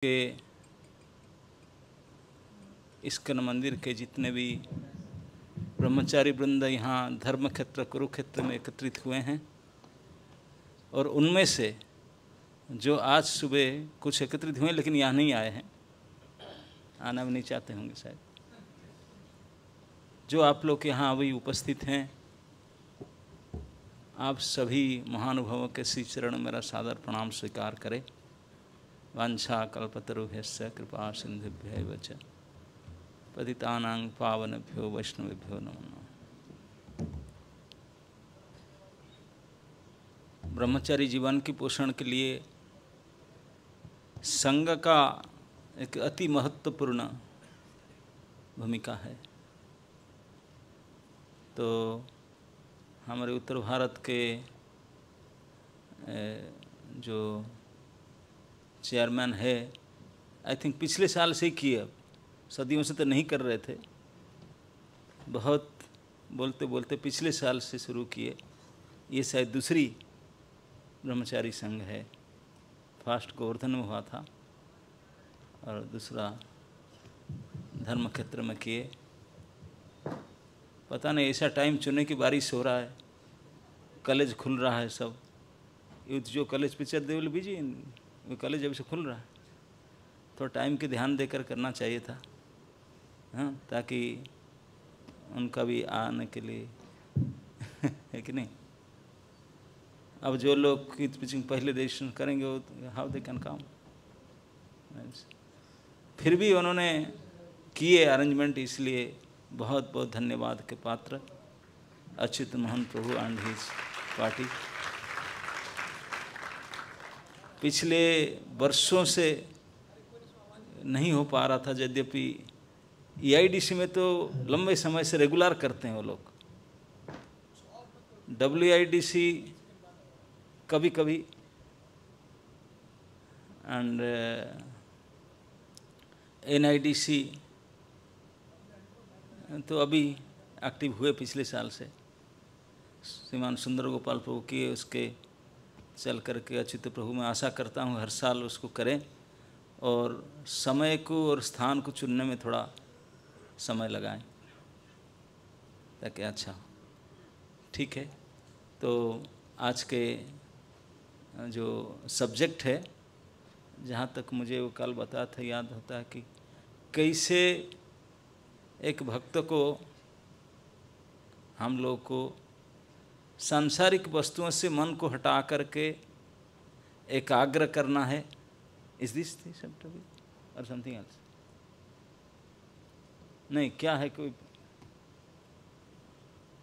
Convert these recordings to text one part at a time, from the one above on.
के इस्कन मंदिर के जितने भी ब्रह्मचारी वृंद यहाँ धर्म क्षेत्र कुरुक्षेत्र में एकत्रित हुए हैं और उनमें से जो आज सुबह कुछ एकत्रित हुए लेकिन यहाँ नहीं आए हैं, आना भी नहीं चाहते होंगे शायद, जो आप लोग यहाँ अभी उपस्थित हैं, आप सभी महानुभावों के श्री चरण मेरा सादर प्रणाम स्वीकार करें। वांछा कल्पतरुभ्यश्च कृपा सिंधुभ्यैव च पतितानां पावनेभ्यो वैष्णवेभ्यो नमो नमः। ब्रह्मचारी जीवन की पोषण के लिए संघ का एक अति महत्वपूर्ण भूमिका है। तो हमारे उत्तर भारत के जो चेयरमैन है, आई थिंक पिछले साल से ही किए, अब सदियों से तो नहीं कर रहे थे, बहुत बोलते बोलते पिछले साल से शुरू किए। ये शायद दूसरी ब्रह्मचारी संघ है। फर्स्ट गोवर्धन में हुआ था और दूसरा धर्म क्षेत्र में किए। पता नहीं ऐसा टाइम चुने की बारिश हो रहा है, कॉलेज खुल रहा है, सब यूथ जो कॉलेज पिक्चर दे बिजी, वो कॉलेज अभी से खुल रहा है, तो टाइम के ध्यान देकर करना चाहिए था, हाँ, ताकि उनका भी आने के लिए है कि नहीं। अब जो लोग पिचिंग पहले रजिस्ट्रेशन करेंगे वो हाउ दे कैन कम। फिर भी उन्होंने किए अरेंजमेंट, इसलिए बहुत बहुत धन्यवाद के पात्र अच्युत मोहन प्रभु एंड हिज पार्टी। पिछले वर्षों से नहीं हो पा रहा था, यद्यपि EIDC में तो लंबे समय से रेगुलर करते हैं वो लोग। WIDC कभी कभी एंड NIDC तो अभी एक्टिव हुए पिछले साल से। श्रीमान सुंदर गोपाल प्रभु किए, उसके चल करके अच्युत प्रभु मैं आशा करता हूँ हर साल उसको करें और समय को और स्थान को चुनने में थोड़ा समय लगाएं ताकि अच्छा हो। ठीक है, तो आज के जो सब्जेक्ट है, जहाँ तक मुझे वो कल बताया था, याद होता है कि कैसे एक भक्त को हम लोग को सांसारिक वस्तुओं से मन को हटा करके एकाग्र करना है। इज दिस और समथिंग एल्स? नहीं, क्या है कोई?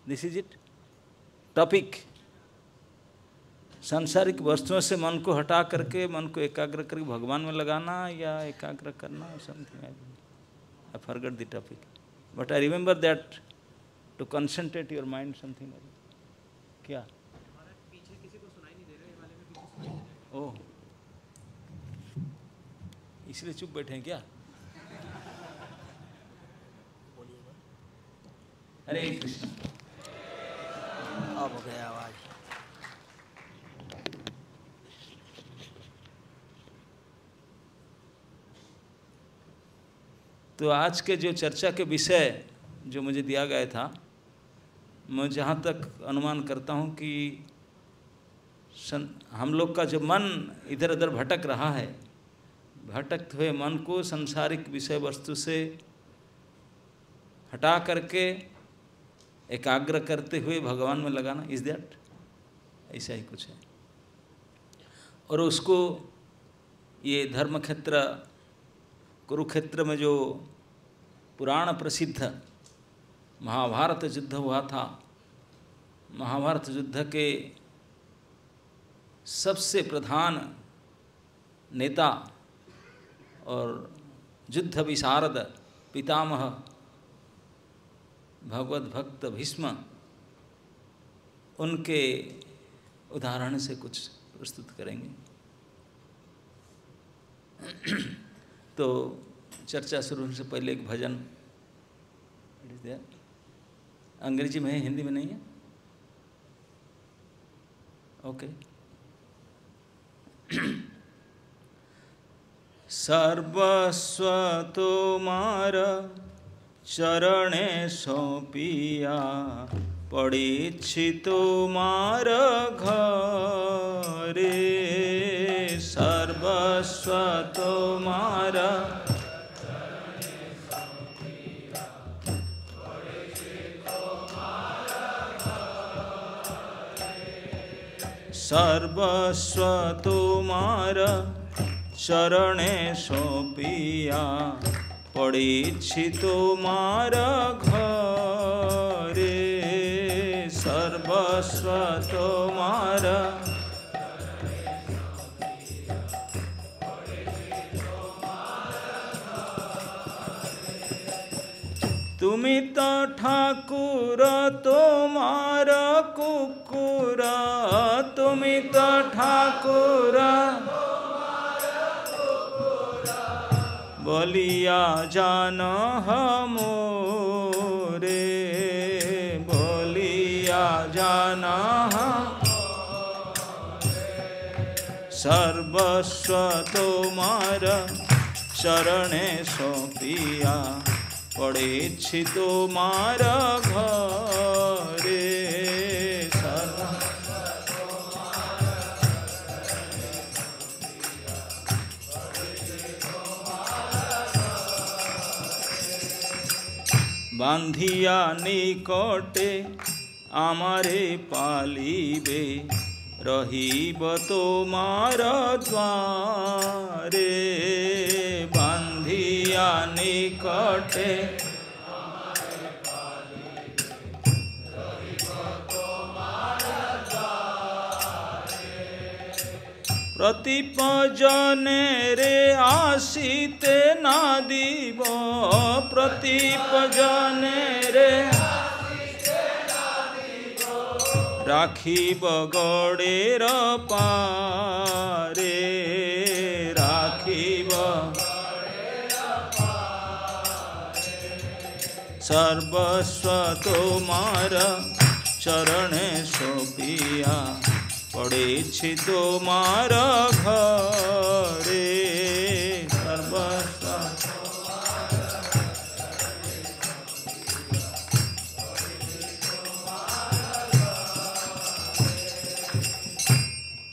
This is it topic. सांसारिक वस्तुओं से मन को हटा करके मन को एकाग्र करके भगवान में लगाना या एकाग्र करना, something. I forgot the topic but I remember that to concentrate your mind something. क्या पीछे किसी को सुनाई नहीं दे रहा है, वाले में पीछे सुनाई दे रहा है। ओह, इसलिए चुप बैठे हैं क्या? हरे कृष्ण। अब हो गया आवाज। तो आज के जो चर्चा के विषय जो मुझे दिया गया था, मैं जहाँ तक अनुमान करता हूँ कि हम लोग का जो मन इधर उधर भटक रहा है, भटकते हुए मन को सांसारिक विषय वस्तु से हटा करके एकाग्र करते हुए भगवान में लगाना, इज दैट? ऐसा ही कुछ है। और उसको ये धर्म क्षेत्र कुरुक्षेत्र में जो पुराण प्रसिद्ध महाभारत युद्ध हुआ था, महाभारत युद्ध के सबसे प्रधान नेता और युद्ध विशारद पितामह भगवत भक्त भीष्म, उनके उदाहरण से कुछ प्रस्तुत करेंगे। तो चर्चा शुरू होने से पहले एक भजन अंग्रेजी में है, हिंदी में नहीं है। ओके। सर्वस्व तुमार चरणे सौंपिया पड़ीछि तुमार घरे। सर्वस्व तुमार सर्वस्व तुमार चरणे सौंपिया पड़ीछि तुमार घरे। सर्वस्व तुमार तुमी तो ठाकुर तुमार कुकुर। तुमी तो ठाकुर बोलिया जान हमोरे। बोलिया जान सर्वस्व तुमार चरणे सौंपिया पड़ीछि तुमार घरे। बांधिया निकटे आमारे पालिबे रहिब तुमार द्वारे। बांधिया निकटे प्रतिपजने रे आसीते ना दीब। प्रतिपजने रे राखिब गड़ेर पारे। राखिब सर्वस्व तुमार चरणे सौंपिया पड़ीछि तुमार घरे। सर्वस्व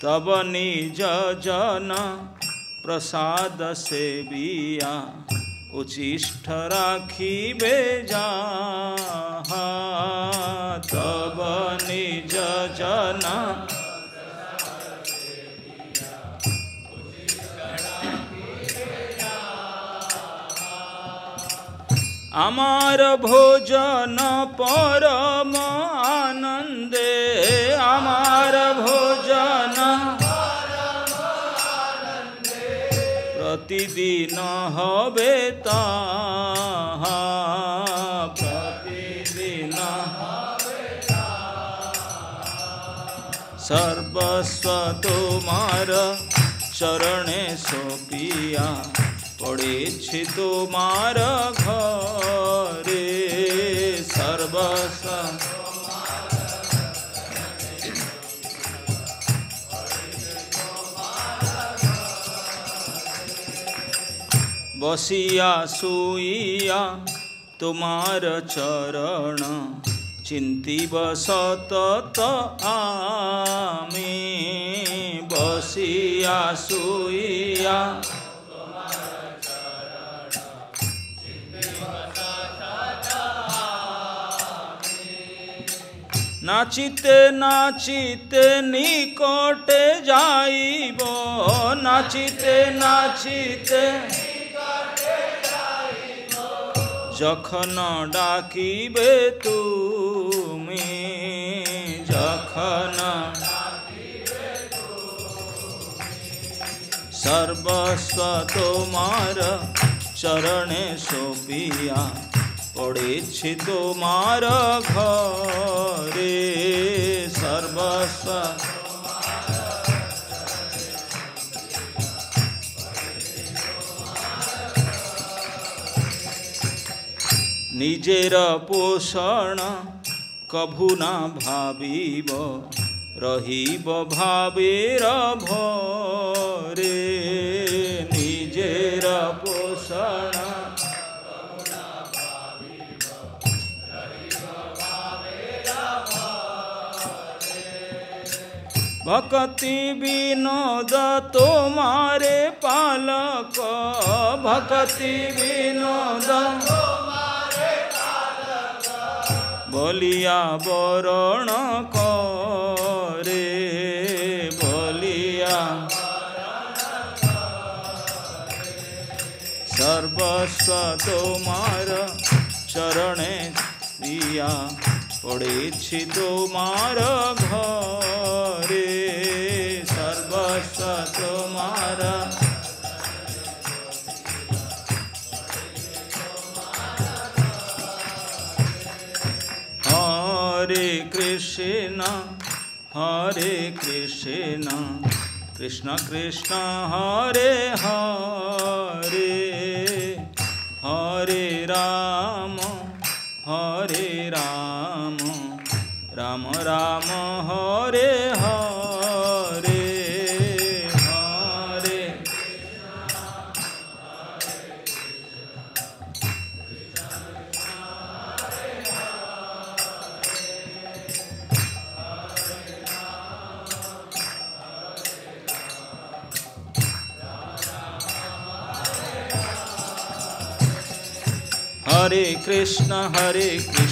तब निज जन प्रसाद सेविया उचिष्ठ राखिबे जाहा। तब निज जन आमार भोजन परम आनंदे। आमार भोजन प्रतिदिन हबे ताहा। प्रतिदिन सर्वस्व तुमार चरणे सौंपिया पड़ीछि तुमार घरे। सर्वस्व बसिया सुइया तुमार चरण चिंतिब सतत आमे। बसिया सुइया नाचिते नाचिते निकटे जाइब। नाचिते नाचिते जखन डाकिबे तुमी। जखन सर्वस्व तुमार चरणे सौंपिया पड़ीछि तुमार घरे। सर्वस्व निजेर पोषण कभु ना भाविब रहिब भावेर भरे। निजेर पोषण भक्ति विनोद तुम्हारे पालक भक्ति विनोद बोलिया वरण करे बोलिया सर्वस्व तुम्हार चरणे दिया पड़े तुम्हार घरे सर्वस्व तुम्हारा हरे कृष्ण कृष्ण कृष्ण हरे हरे हरे राम राम राम हरे हरे हरे हरे कृष्ण कृष्ण कृष्ण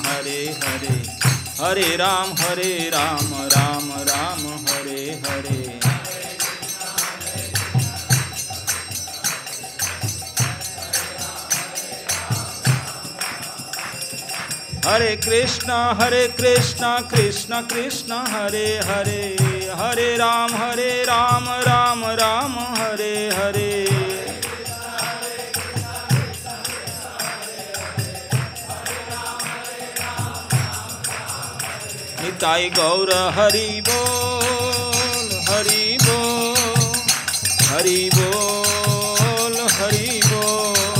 हरे हरे हरे राम राम राम हरे हरे हरे कृष्ण कृष्ण कृष्ण हरे हरे हरे राम राम राम हरे हरे निताई गौर हरि बोल हरि बोल हरि बोल हरि बोल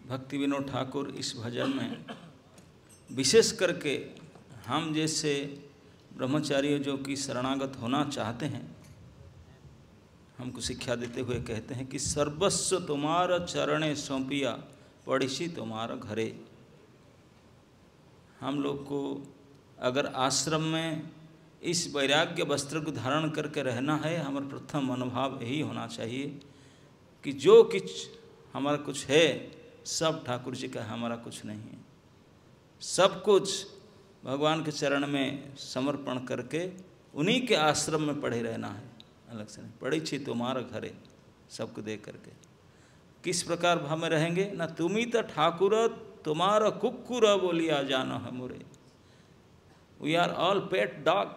भक्ति विनोद ठाकुर इस भजन में विशेष करके हम जैसे ब्रह्मचारी जो कि शरणागत होना चाहते हैं हमको शिक्षा देते हुए कहते हैं कि सर्वस्व तुम्हारा चरणे सौंपिया पड़िसी तुम्हारा घरे। हम लोग को अगर आश्रम में इस वैराग्य वस्त्र को धारण करके रहना है, हमारा प्रथम मनोभाव यही होना चाहिए कि जो कुछ हमारा कुछ है सब ठाकुर जी का, हमारा कुछ नहीं है। सब कुछ भगवान के चरण में समर्पण करके उन्हीं के आश्रम में पड़े रहना है, अलग से नहीं। पड़ी छी तुम्हारा घरे सबको दे करके किस प्रकार भाव में रहेंगे ना। तुम्ही तो ठाकुर तुम्हारा कुक्कुर बोलिया जानो है मोरे। We are all pet dog.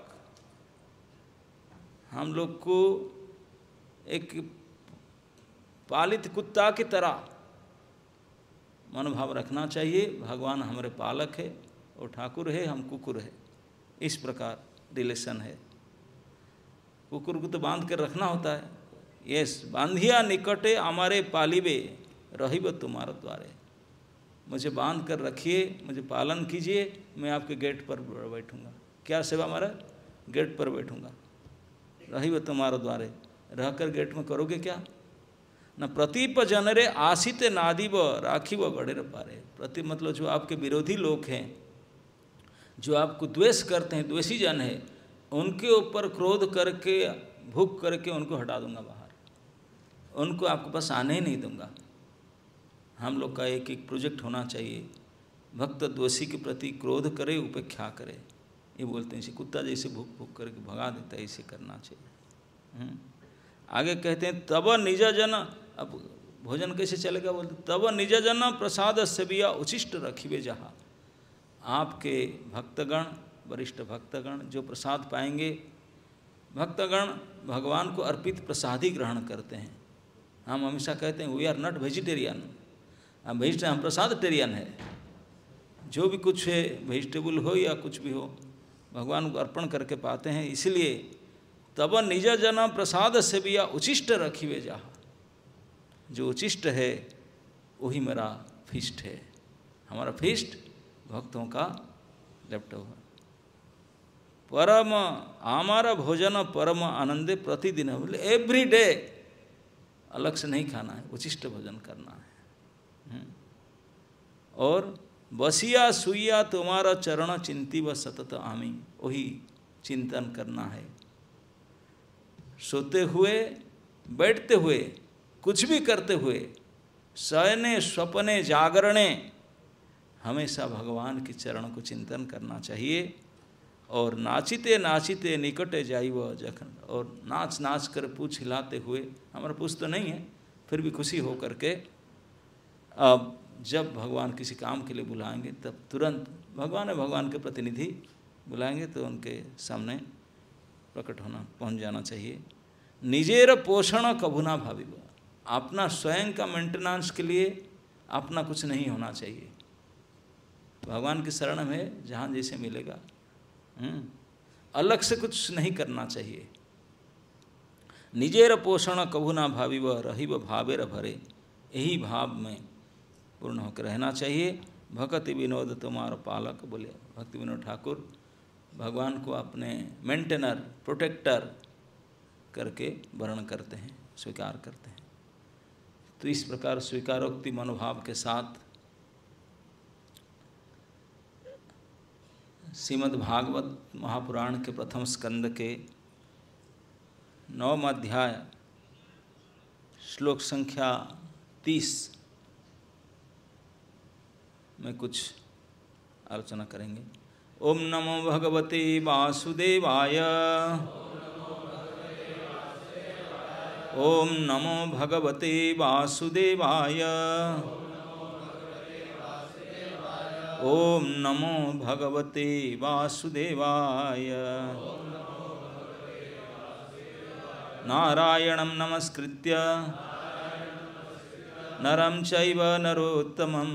हम लोग को एक पालित कुत्ता की तरह मनोभाव रखना चाहिए। भगवान हमारे पालक है और ठाकुर है, हम कुकुर है, इस प्रकार रिलेशन है। कुकुर को तो बांध कर रखना होता है। यस, बांधिया निकटे हमारे पालिबे रहिब तुम्हारे द्वारे। मुझे बांध कर रखिए, मुझे पालन कीजिए, मैं आपके गेट पर बैठूंगा। क्या सेवा हमारा? गेट पर बैठूंगा। रहिब तुम्हारे द्वारे, रहकर गेट में करोगे क्या? न प्रतीप जनरे आशित नादिब राखिब गढ़ेर पारे। प्रति मतलब जो आपके विरोधी लोग हैं, जो आपको द्वेष करते हैं, द्वेषी जन है, उनके ऊपर क्रोध करके भूख करके उनको हटा दूंगा बाहर। उनको आपके पास आने ही नहीं दूंगा। हम लोग का एक एक प्रोजेक्ट होना चाहिए। भक्त दोषी के प्रति क्रोध करे, उपेक्षा करे। ये बोलते हैं, कुत्ता जैसे भूख भूख करके भगा देता है, इसे करना चाहिए। आगे कहते हैं तब निज जन, अब भोजन कैसे चलेगा? बोलते तब निज जन प्रसाद सेविया उचिष्ट रखिबे जहाँ। आपके भक्तगण, वरिष्ठ भक्तगण जो प्रसाद पाएंगे, भक्तगण भगवान को अर्पित प्रसाद ही ग्रहण करते हैं। हम हमेशा कहते हैं वी आर नॉट वेजिटेरियन, हम प्रसादटेरियन है। जो भी कुछ है, वेजिटेबल हो या कुछ भी हो, भगवान को अर्पण करके पाते हैं। इसलिए तब निज जन प्रसाद सेविया उचिष्ट रखिवे जहाँ। जो उचिष्ट है वही मेरा फिष्ट है। हमारा फीस्ट भक्तों का लेफ्ट ओवर। परम हमारा भोजन परम आनंदे प्रतिदिन, बोले एवरी डे अलग से नहीं खाना है, उचिष्ट भोजन करना है। और बसिया सुइया तुम्हारा चरण चिंती व सतत आमी, वही चिंतन करना है। सोते हुए, बैठते हुए, कुछ भी करते हुए, शयने स्वप्ने जागरणे, हमेशा भगवान के चरण को चिंतन करना चाहिए। और नाचिते नाचिते निकटे जाइव जखन, और नाच नाच कर पूछ हिलाते हुए, हमारा पूछ तो नहीं है फिर भी खुशी हो करके, अब जब भगवान किसी काम के लिए बुलाएंगे तब तुरंत भगवान के प्रतिनिधि बुलाएंगे तो उनके सामने प्रकट होना, पहुंच जाना चाहिए। निजेर पोषण कभुना भाविव, अपना स्वयं का मेंटेनेंस के लिए अपना कुछ नहीं होना चाहिए। भगवान की शरण में जहाँ जैसे मिलेगा, अलग से कुछ नहीं करना चाहिए। निजेर पोषण कभुना भाविव रहिव भावेर भरे, यही भाव में पूर्ण होकर रहना चाहिए। भक्ति विनोद तुम्हारा पालक, बोले भक्ति विनोद ठाकुर भगवान को अपने मेंटेनर, प्रोटेक्टर करके वर्ण करते हैं, स्वीकार करते हैं। तो इस प्रकार स्वीकारोक्ति मनोभाव के साथ श्रीमद् भागवत महापुराण के प्रथम स्कंद के 9वां अध्याय श्लोक संख्या 30 में कुछ आलोचना करेंगे। ओम नमो भगवते वासुदेवाय, ओम नमो भगवते वासुदेवाय, ओम नमो भगवते वासुदेवाय। नारायणं नमस्कृत्य नरं चैव नरोत्तमं,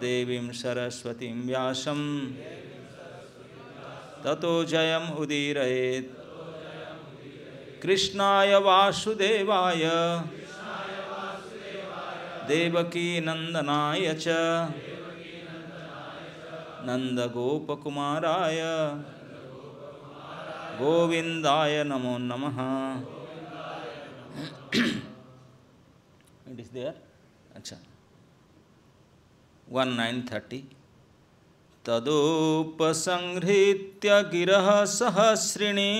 देवीं सरस्वतीं व्यासं ततो जयम् उदीरयेत्। कृष्णाय वासुदेवाय देवकी नंदनाय च नंदगोपकुमाराय गोविंदाय नमो नमः। इट इज देयर, अच्छा 1930। तदोपसंहृत्य गिरः सहस्रिणी,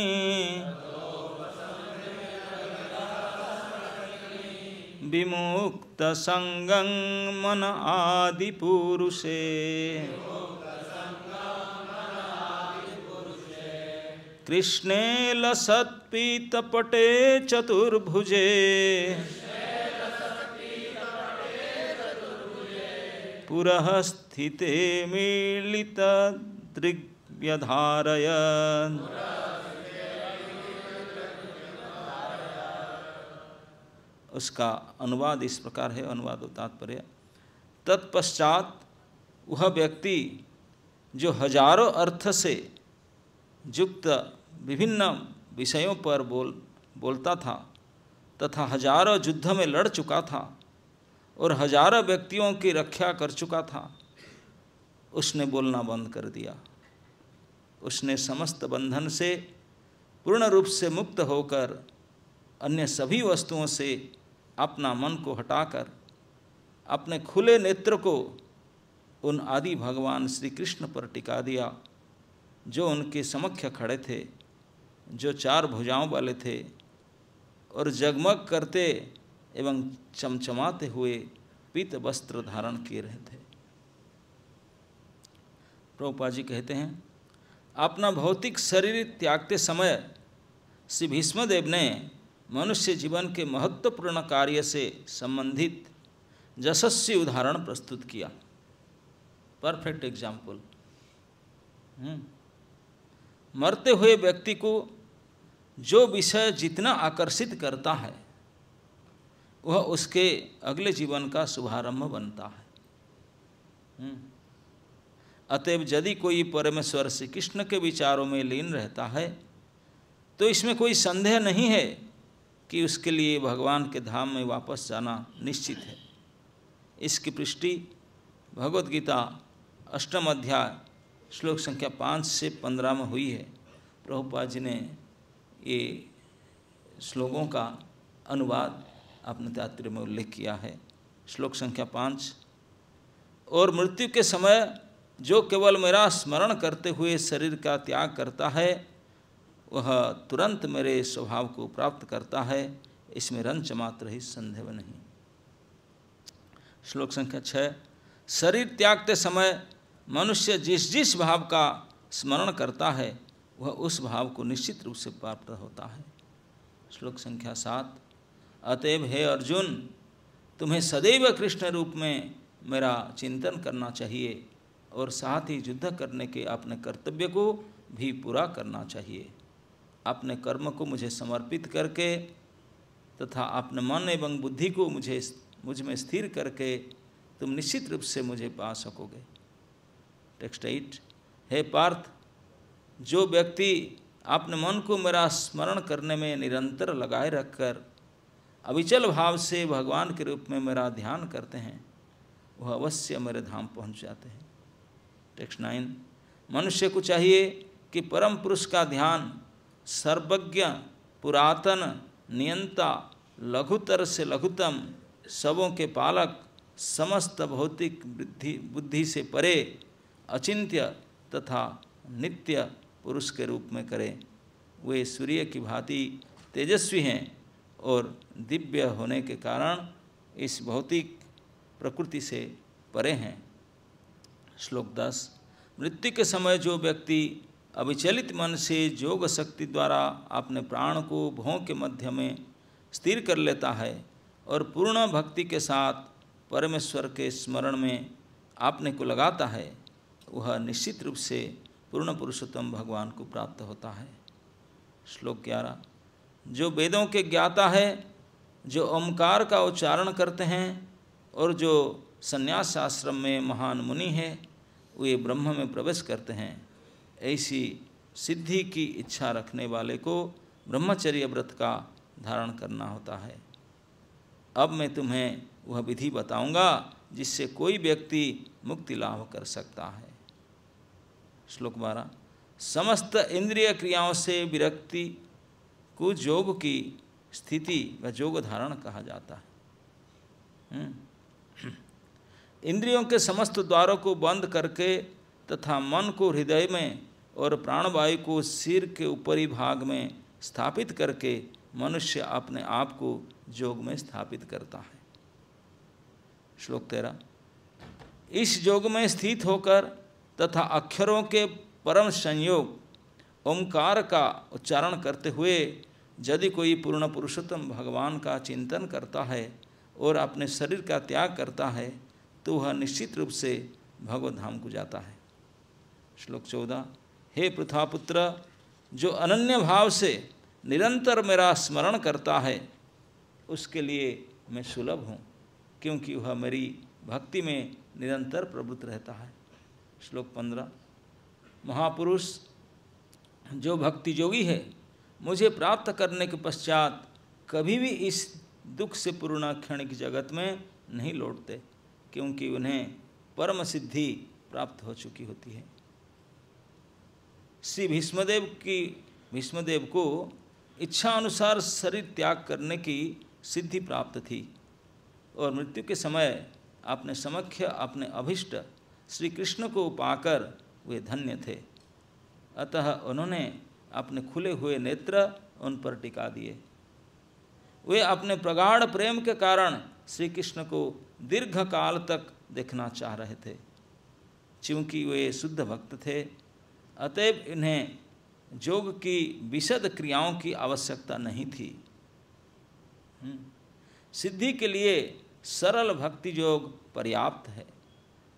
विमुक्त संगं मन आदि पुरुषे, कृष्णे लसत्पीतपटे चतुर्भुजे, पुरः स्थिते मीलित दृग्व्यधारयन्। उसका अनुवाद इस प्रकार है, अनुवाद व तात्पर्य। तत्पश्चात वह व्यक्ति जो हजारों अर्थ से युक्त विभिन्न विषयों पर बोलता था तथा हजारों युद्ध में लड़ चुका था और हजारों व्यक्तियों की रक्षा कर चुका था, उसने बोलना बंद कर दिया। उसने समस्त बंधन से पूर्ण रूप से मुक्त होकर अन्य सभी वस्तुओं से अपना मन को हटाकर अपने खुले नेत्र को उन आदि भगवान श्री कृष्ण पर टिका दिया, जो उनके समक्ष खड़े थे, जो चार भुजाओं वाले थे और जगमग करते एवं चमचमाते हुए पीत वस्त्र धारण किए रहे थे। प्रभुपाद जी कहते हैं, अपना भौतिक शरीर त्यागते समय श्री भीष्मदेव ने मनुष्य जीवन के महत्वपूर्ण कार्य से संबंधित यशस्वी उदाहरण प्रस्तुत किया। Perfect example. मरते हुए व्यक्ति को जो विषय जितना आकर्षित करता है वह उसके अगले जीवन का शुभारंभ बनता है। अतएव यदि कोई परमेश्वर श्री कृष्ण के विचारों में लीन रहता है तो इसमें कोई संदेह नहीं है कि उसके लिए भगवान के धाम में वापस जाना निश्चित है। इसकी पुष्टि भगवद गीता 8वां अध्याय श्लोक संख्या 5 से 15 में हुई है। प्रभुपाद जी ने ये श्लोकों का अनुवाद अपने तात्पर्य में उल्लेख किया है। श्लोक संख्या 5, और मृत्यु के समय जो केवल मेरा स्मरण करते हुए शरीर का त्याग करता है वह तुरंत मेरे स्वभाव को प्राप्त करता है, इसमें रंच मात्र ही संदेह नहीं। श्लोक संख्या 6, शरीर त्यागते समय मनुष्य जिस जिस भाव का स्मरण करता है वह उस भाव को निश्चित रूप से प्राप्त होता है। श्लोक संख्या 7, अतएव हे अर्जुन, तुम्हें सदैव कृष्ण रूप में मेरा चिंतन करना चाहिए और साथ ही युद्ध करने के अपने कर्तव्य को भी पूरा करना चाहिए। अपने कर्म को मुझे समर्पित करके तथा अपने मन एवं बुद्धि को मुझ में स्थिर करके तुम निश्चित रूप से मुझे पा सकोगे। टेक्स्ट 8, हे पार्थ, जो व्यक्ति अपने मन को मेरा स्मरण करने में निरंतर लगाए रखकर अविचल भाव से भगवान के रूप में मेरा ध्यान करते हैं वह अवश्य मेरे धाम पहुंच जाते हैं। टेक्स्ट 9, मनुष्य को चाहिए कि परम पुरुष का ध्यान सर्वज्ञ, पुरातन, नियंता, लघुतर से लघुतम, सबों के पालक, समस्त भौतिक बुद्धि से परे, अचिंत्य तथा नित्य पुरुष के रूप में करें। वे सूर्य की भांति तेजस्वी हैं और दिव्य होने के कारण इस भौतिक प्रकृति से परे हैं। श्लोक 10, मृत्यु के समय जो व्यक्ति अविचलित मन से योग शक्ति द्वारा अपने प्राण को भों के मध्य में स्थिर कर लेता है और पूर्ण भक्ति के साथ परमेश्वर के स्मरण में अपने को लगाता है वह निश्चित रूप से पूर्ण पुरुषोत्तम भगवान को प्राप्त होता है। श्लोक 11, जो वेदों के ज्ञाता है, जो ओमकार का उच्चारण करते हैं और जो संन्यास आश्रम में महान मुनि हैं वे ब्रह्म में प्रवेश करते हैं। ऐसी सिद्धि की इच्छा रखने वाले को ब्रह्मचर्य व्रत का धारण करना होता है। अब मैं तुम्हें वह विधि बताऊंगा जिससे कोई व्यक्ति मुक्ति लाभ कर सकता है। श्लोक 12, समस्त इंद्रिय क्रियाओं से विरक्ति को योग की स्थिति व योग धारण कहा जाता है। इंद्रियों के समस्त द्वारों को बंद करके तथा मन को हृदय में और प्राणवायु को सिर के ऊपरी भाग में स्थापित करके मनुष्य अपने आप को योग में स्थापित करता है। श्लोक 13, इस योग में स्थित होकर तथा अक्षरों के परम संयोग ओमकार का उच्चारण करते हुए यदि कोई पूर्ण पुरुषोत्तम भगवान का चिंतन करता है और अपने शरीर का त्याग करता है तो वह निश्चित रूप से भगवत धाम को जाता है। श्लोक 14, हे पृथापुत्र, जो अनन्य भाव से निरंतर मेरा स्मरण करता है उसके लिए मैं सुलभ हूँ, क्योंकि वह मेरी भक्ति में निरंतर प्रवृत्त रहता है। श्लोक 15, महापुरुष जो भक्ति योगी है मुझे प्राप्त करने के पश्चात कभी भी इस दुख से पूर्ण क्षणिक जगत में नहीं लौटते, क्योंकि उन्हें परम सिद्धि प्राप्त हो चुकी होती है। श्री भीष्मदेव को इच्छा अनुसार शरीर त्याग करने की सिद्धि प्राप्त थी और मृत्यु के समय अपने समक्ष अपने अभिष्ट श्री कृष्ण को पाकर वे धन्य थे। अतः उन्होंने अपने खुले हुए नेत्र उन पर टिका दिए। वे अपने प्रगाढ़ प्रेम के कारण श्री कृष्ण को दीर्घ काल तक देखना चाह रहे थे। चूँकि वे शुद्ध भक्त थे अतएव इन्हें योग की विशद क्रियाओं की आवश्यकता नहीं थी। सिद्धि के लिए सरल भक्ति योग पर्याप्त है।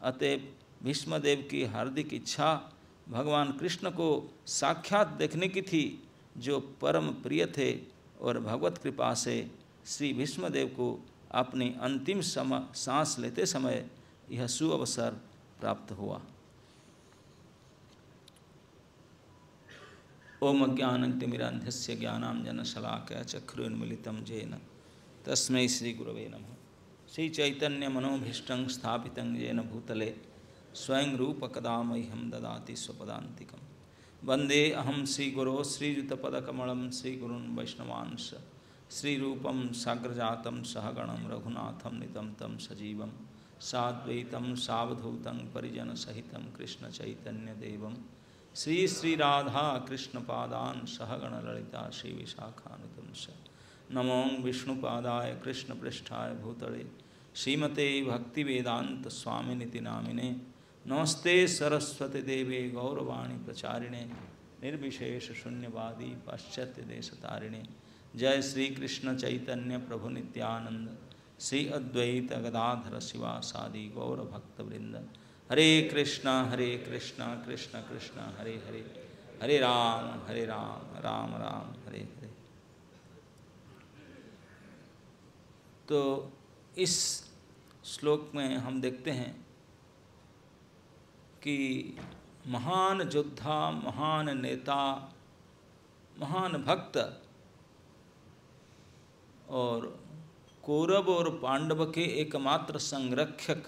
अतएव भीष्मदेव की हार्दिक इच्छा भगवान कृष्ण को साक्षात देखने की थी, जो परम प्रिय थे, और भगवत कृपा से श्री भीष्मदेव को अपनी अंतिम सांस लेते समय यह सुअवसर प्राप्त हुआ। ओम अज्ञानतिमिरान्धस्य ज्ञानांजनशलाकया चक्षुरुन्मीलितं येन तस्मै श्री गुरवे नमः। श्री चैतन्य मनोभीष्टं स्थापितं येन भूतले स्वयं रूप कदा मह्यं ददाति स्वपदान्तिकं। वंदे अहं श्रीगुरो श्रीयुतपदकमलं श्रीगुरून् वैष्णवांश श्रीरूपं साग्रजातं सहगणं रघुनाथं नितं तं सजीवं साद्वैतं सावधूतं परिजनसहितं कृष्णचैतन्यदेवं श्री श्री राधा कृष्णपादान् सहगण ललिता श्रीविशाखानुतंस। नमो विष्णुपादाय कृष्णपृष्ठाय भूतले श्रीमते भक्तिवेदांत स्वामिनिति नामिने। नमस्ते सरस्वती देवे गौरवाणी प्रचारिणे निर्विशेष शून्यवादी पाश्चात्य देशतारिणे। जय श्री कृष्ण चैतन्य प्रभु नित्यानंद श्री अद्वैत गदाधर शिवासादि गौर भक्तवृंद। हरे कृष्ण कृष्ण कृष्ण हरे हरे, हरे राम राम राम हरे हरे। तो इस श्लोक में हम देखते हैं कि महान योद्धा, महान नेता, महान भक्त और कौरव और पांडव के एकमात्र संरक्षक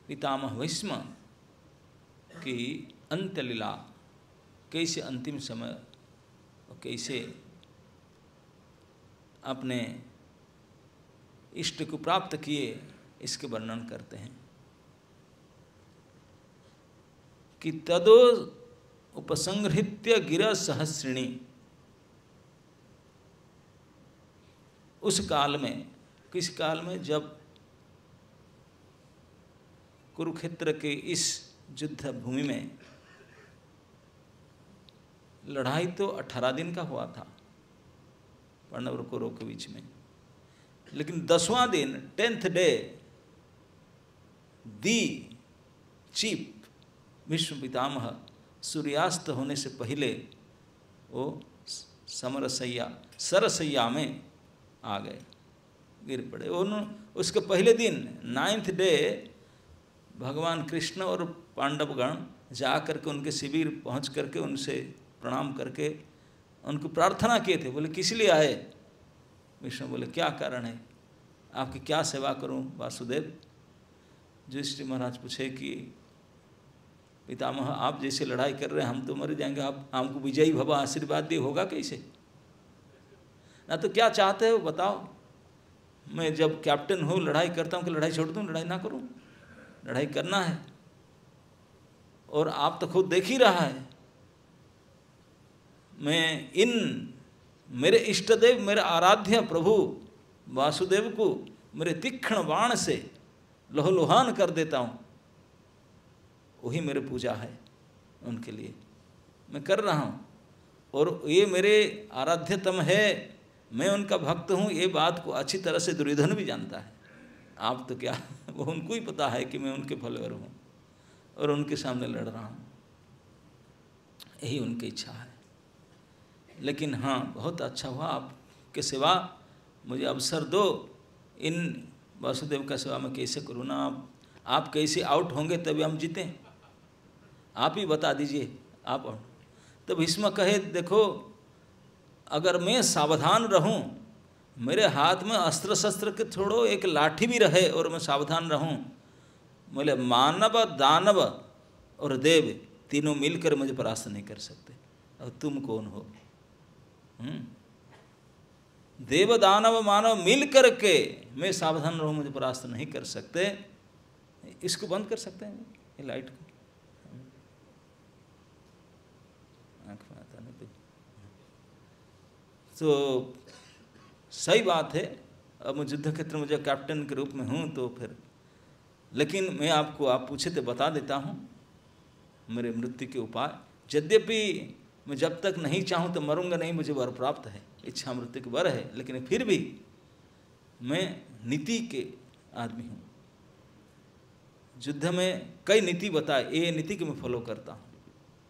पितामह भीष्म की अंत्यलीला कैसे अंतिम समय और कैसे अपने इष्ट को प्राप्त किए, इसके वर्णन करते हैं कि तदो उपसंहृत्य गिरा सहस्रिणी। उस काल में, किस काल में, जब कुरुक्षेत्र के इस युद्ध भूमि में लड़ाई तो 18 दिन का हुआ था पांडव और कौरव के बीच में, लेकिन 10वां दिन 10th डे दी चीफ भीष्म पितामह सूर्यास्त होने से पहले वो सरसैया में आ गए, गिर पड़े। उसके पहले दिन 9th डे भगवान कृष्ण और पांडवगण जा करके उनके शिविर पहुंच करके उनसे प्रणाम करके उनको प्रार्थना किए थे। बोले किस लिए आए? विष्णु बोले क्या कारण है, आपकी क्या सेवा करूं वासुदेव? युधिष्ठिर महाराज पूछे कि पितामह आप जैसे लड़ाई कर रहे हैं हम तो मर जाएंगे, आप हमको विजयी भव आशीर्वाद दिए, होगा कैसे? ना तो क्या चाहते हो बताओ। मैं जब कैप्टन हूँ लड़ाई करता हूँ कि लड़ाई छोड़ दूँ, लड़ाई ना करूँ? लड़ाई करना है। और आप तो खुद देख ही रहा है, मैं इन मेरे इष्ट देव, मेरे आराध्य प्रभु वासुदेव को मेरे तीक्ष्ण बाण से लोहलोहान कर देता हूँ। वही मेरे पूजा है, उनके लिए मैं कर रहा हूँ। और ये मेरे आराध्यतम है, मैं उनका भक्त हूँ, ये बात को अच्छी तरह से दुर्योधन भी जानता है। आप तो क्या, वो उनको ही पता है कि मैं उनके फॉलोअर हूँ और उनके सामने लड़ रहा हूँ, यही उनकी इच्छा है। लेकिन हाँ, बहुत अच्छा हुआ आपके सेवा, मुझे अवसर दो, इन वासुदेव का सेवा मैं कैसे करूँ ना। आप कैसे आउट होंगे तभी हम जीतें, आप ही बता दीजिए आप। तो भीष्म कहे देखो, अगर मैं सावधान रहूं, मेरे हाथ में अस्त्र शस्त्र के छोड़ो एक लाठी भी रहे और मैं सावधान रहूं, बोले मानव दानव और देव तीनों मिलकर मुझे परास्त नहीं कर सकते। और तुम कौन हो? देव दानव मानव मिल कर के मैं सावधान रहूं, मुझे परास्त नहीं कर सकते। इसको बंद कर सकते हैं ये लाइट को, आँख में आता नहीं। तो सही बात है, अब मैं युद्ध क्षेत्र में जब कैप्टन के रूप में हूँ तो फिर, लेकिन मैं आपको, आप पूछे तो बता देता हूँ मेरे मृत्यु के उपाय। यद्यपि मैं जब तक नहीं चाहूँ तो मरूंगा नहीं, मुझे वर प्राप्त है, इच्छा मृत्यु के वर है, लेकिन फिर भी मैं नीति के आदमी हूँ। युद्ध में कई नीति बताए, ये नीति को मैं फॉलो करता हूँ,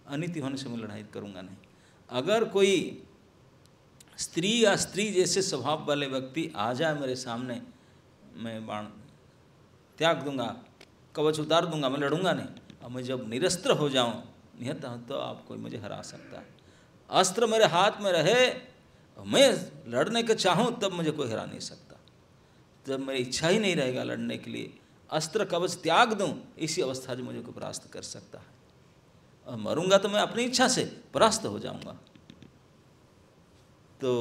अनीति होने से मैं लड़ाई करूँगा नहीं। अगर कोई स्त्री या स्त्री जैसे स्वभाव वाले व्यक्ति आ जाए मेरे सामने, मैं बाण त्याग दूंगा, कवच उतार दूंगा, मैं लड़ूंगा नहीं। और मैं जब निरस्त्र हो जाऊं, निहत हूं, तो आप कोई मुझे हरा सकता है। अस्त्र मेरे हाथ में रहे, मैं लड़ने के चाहूं, तब मुझे कोई हरा नहीं सकता। जब मेरी इच्छा ही नहीं रहेगा लड़ने के लिए, अस्त्र कवच त्याग दूं, इसी अवस्था जो मुझे को परास्त कर सकता है। और मरूंगा तो मैं अपनी इच्छा से परास्त हो जाऊंगा। तो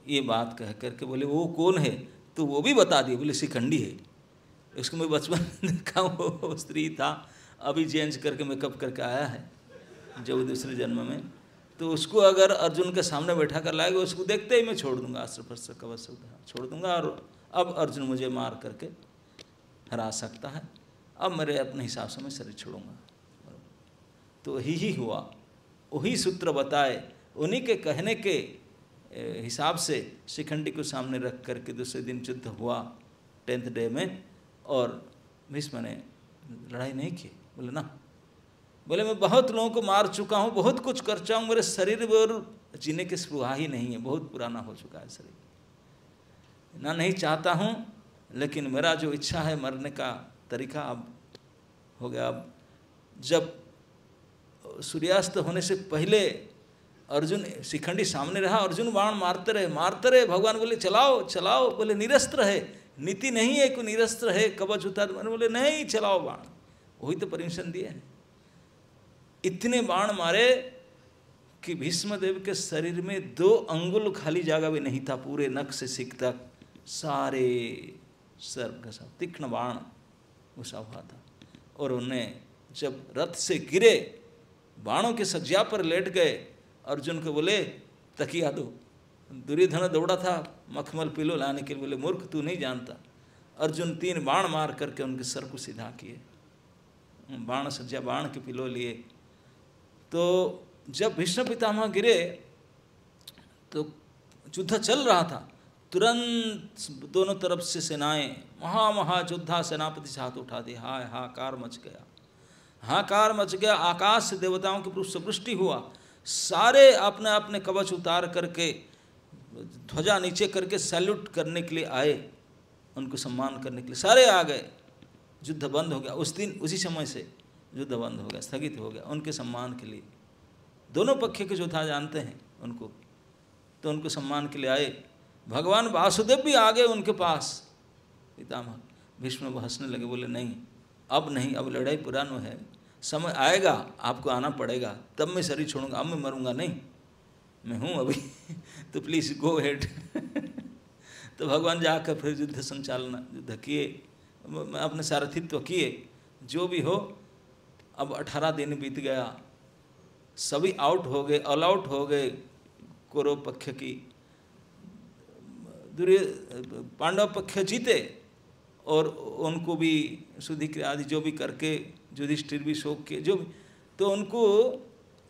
ये बात कह करके बोले वो कौन है, तो वो भी बता दिए, बोले शिखंडी है। उसको मैं बचपन में देखा, वो स्त्री था, अभी चेंज करके मेकअप करके आया है जो दूसरे जन्म में। तो उसको अगर अर्जुन के सामने बैठा कर लाएगा, उसको देखते ही मैं छोड़ दूंगा, अस्त्र शस्त्र कवच छोड़ दूंगा, और अब अर्जुन मुझे मार करके हरा सकता है, अब मेरे अपने हिसाब से मैं शरीर छोड़ूंगा। तो ही हुआ, वही सूत्र बताए, उन्हीं के कहने के हिसाब से शिखंडी को सामने रख करके दूसरे दिन युद्ध हुआ 10th डे में। और भीष्म ने लड़ाई नहीं की, बोले ना, बोले मैं बहुत लोगों को मार चुका हूँ, बहुत कुछ कर चुका हूँ, मेरे शरीर में और जीने की स्पृहा ही नहीं है, बहुत पुराना हो चुका है शरीर, ना नहीं चाहता हूँ, लेकिन मेरा जो इच्छा है मरने का तरीका अब हो गया। अब जब सूर्यास्त होने से पहले अर्जुन, शिखंडी सामने रहा, अर्जुन बाण मारते रहे, भगवान बोले चलाओ चलाओ, बोले निरस्त्र है, नीति नहीं है, कोई निरस्त्र है, कवच उतार, बोले नहीं चलाओ बाण, वही तो परमिशन दिए हैं। इतने बाण मारे कि भीष्मदेव के शरीर में 2 अंगुल खाली जगह भी नहीं था, पूरे नख से सिक तक सारे सर घसा तीक्ष्ण बाण घुसा हुआ था। और उन्हें जब रथ से गिरे, बाणों के सज्जा पर लेट गए, अर्जुन को बोले तकिया दो। दुर्योधन दौड़ा था मखमल पिलो लाने के लिए, बोले मूर्ख तू नहीं जानता। अर्जुन 3 बाण मार करके उनके सर को सीधा किए, बाण सज्जा बाण के पिलो लिए। तो जब भीष्म पितामह गिरे तो युद्ध चल रहा था, तुरंत दोनों तरफ से सेनाएं महायुद्धा, सेनापति से हाथ उठा दिए, हाय हाकार मच गया, हाकार मच गया, आकाश से देवताओं की पुष्पवृष्टि हुआ, सारे अपने अपने कवच उतार करके ध्वजा नीचे करके सैल्यूट करने के लिए आए, उनको सम्मान करने के लिए सारे आ गए। युद्ध बंद हो गया उस दिन, उसी समय से युद्ध बंद हो गया, स्थगित हो गया उनके सम्मान के लिए। दोनों पक्ष के योद्धा जानते हैं उनको, तो उनको सम्मान के लिए आए। भगवान वासुदेव भी आ गए उनके पास, पितामह। भीष्म हंसने लगे, बोले नहीं अब नहीं, अब लड़ाई पुरानी है, समय आएगा आपको आना पड़ेगा, तब मैं शरीर छोड़ूंगा, अब मैं मरूंगा नहीं, मैं हूँ अभी तो प्लीज़ गो हेड तो भगवान जाकर फिर युद्ध संचालन, युद्ध किए, अपने सारथित्व किए, जो भी हो। अब 18 दिन बीत गया, सभी आउट हो गए, ऑल आउट हो गए कौरव पक्ष की, पांडव पक्ष जीते, और उनको भी सुधिक्रिया आदि जो भी करके, युधिष्ठिर भी शोक के जो भी, तो उनको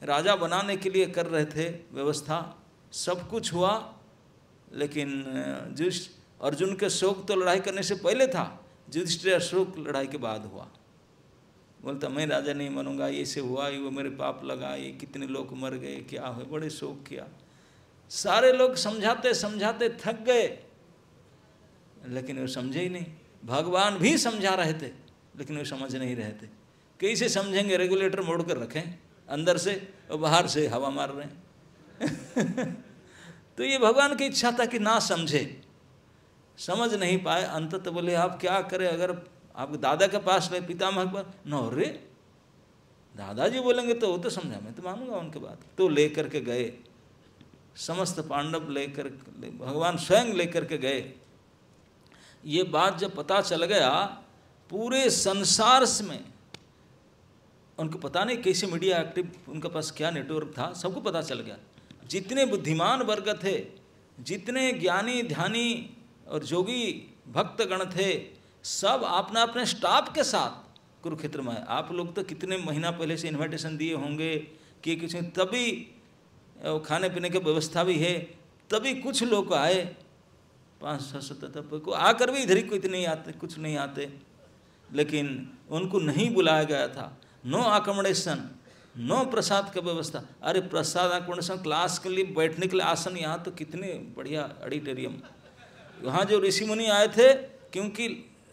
राजा बनाने के लिए कर रहे थे व्यवस्था, सब कुछ हुआ। लेकिन अर्जुन के शोक तो लड़ाई करने से पहले था, युधिष्ठिर शोक लड़ाई के बाद हुआ। बोलता मैं राजा नहीं बनूंगा, ये से हुआ, ये वो मेरे पाप लगा, ये कितने लोग मर गए, क्या हुए, बड़े शोक किया। सारे लोग समझाते समझाते थक गए, लेकिन वो समझे ही नहीं। भगवान भी समझा रहे थे, लेकिन वो समझ नहीं रहे थे। कैसे समझेंगे, रेगुलेटर मोड़ कर रखें अंदर से और बाहर से हवा मार रहे हैं तो ये भगवान की इच्छा था कि ना समझे, समझ नहीं पाए। अंततः बोले आप क्या करें, अगर आप दादा के पास ले, पितामह के पास, न रे दादाजी बोलेंगे तो वो तो समझा, मैं तो मानूंगा उनके बात। तो लेकर के गए, समस्त पांडव लेकर, भगवान स्वयं लेकर के गए। ये बात जब पता चल गया पूरे संसार में, उनको पता नहीं कैसे मीडिया एक्टिव, उनके पास क्या नेटवर्क था, सबको पता चल गया। जितने बुद्धिमान वर्ग थे, जितने ज्ञानी ध्यानी और जोगी भक्तगण थे, सब अपने अपने स्टाफ के साथ कुरुक्षेत्र में। आप लोग तो कितने महीना पहले से इन्विटेशन दिए होंगे कि किसी, तभी खाने पीने की व्यवस्था भी है, तभी कुछ लोग आए, 500-700 को आकर भी इधर ही कोई नहीं आते, कुछ नहीं आते। लेकिन उनको नहीं बुलाया गया था। नो अकोमोडेशन, नो प्रसाद का व्यवस्था। अरे प्रसाद अकोमोडेशन, क्लास के लिए बैठने के लिए आसन, यहाँ तो कितने बढ़िया ऑडिटोरियम। वहाँ जो ऋषि मुनि आए थे, क्योंकि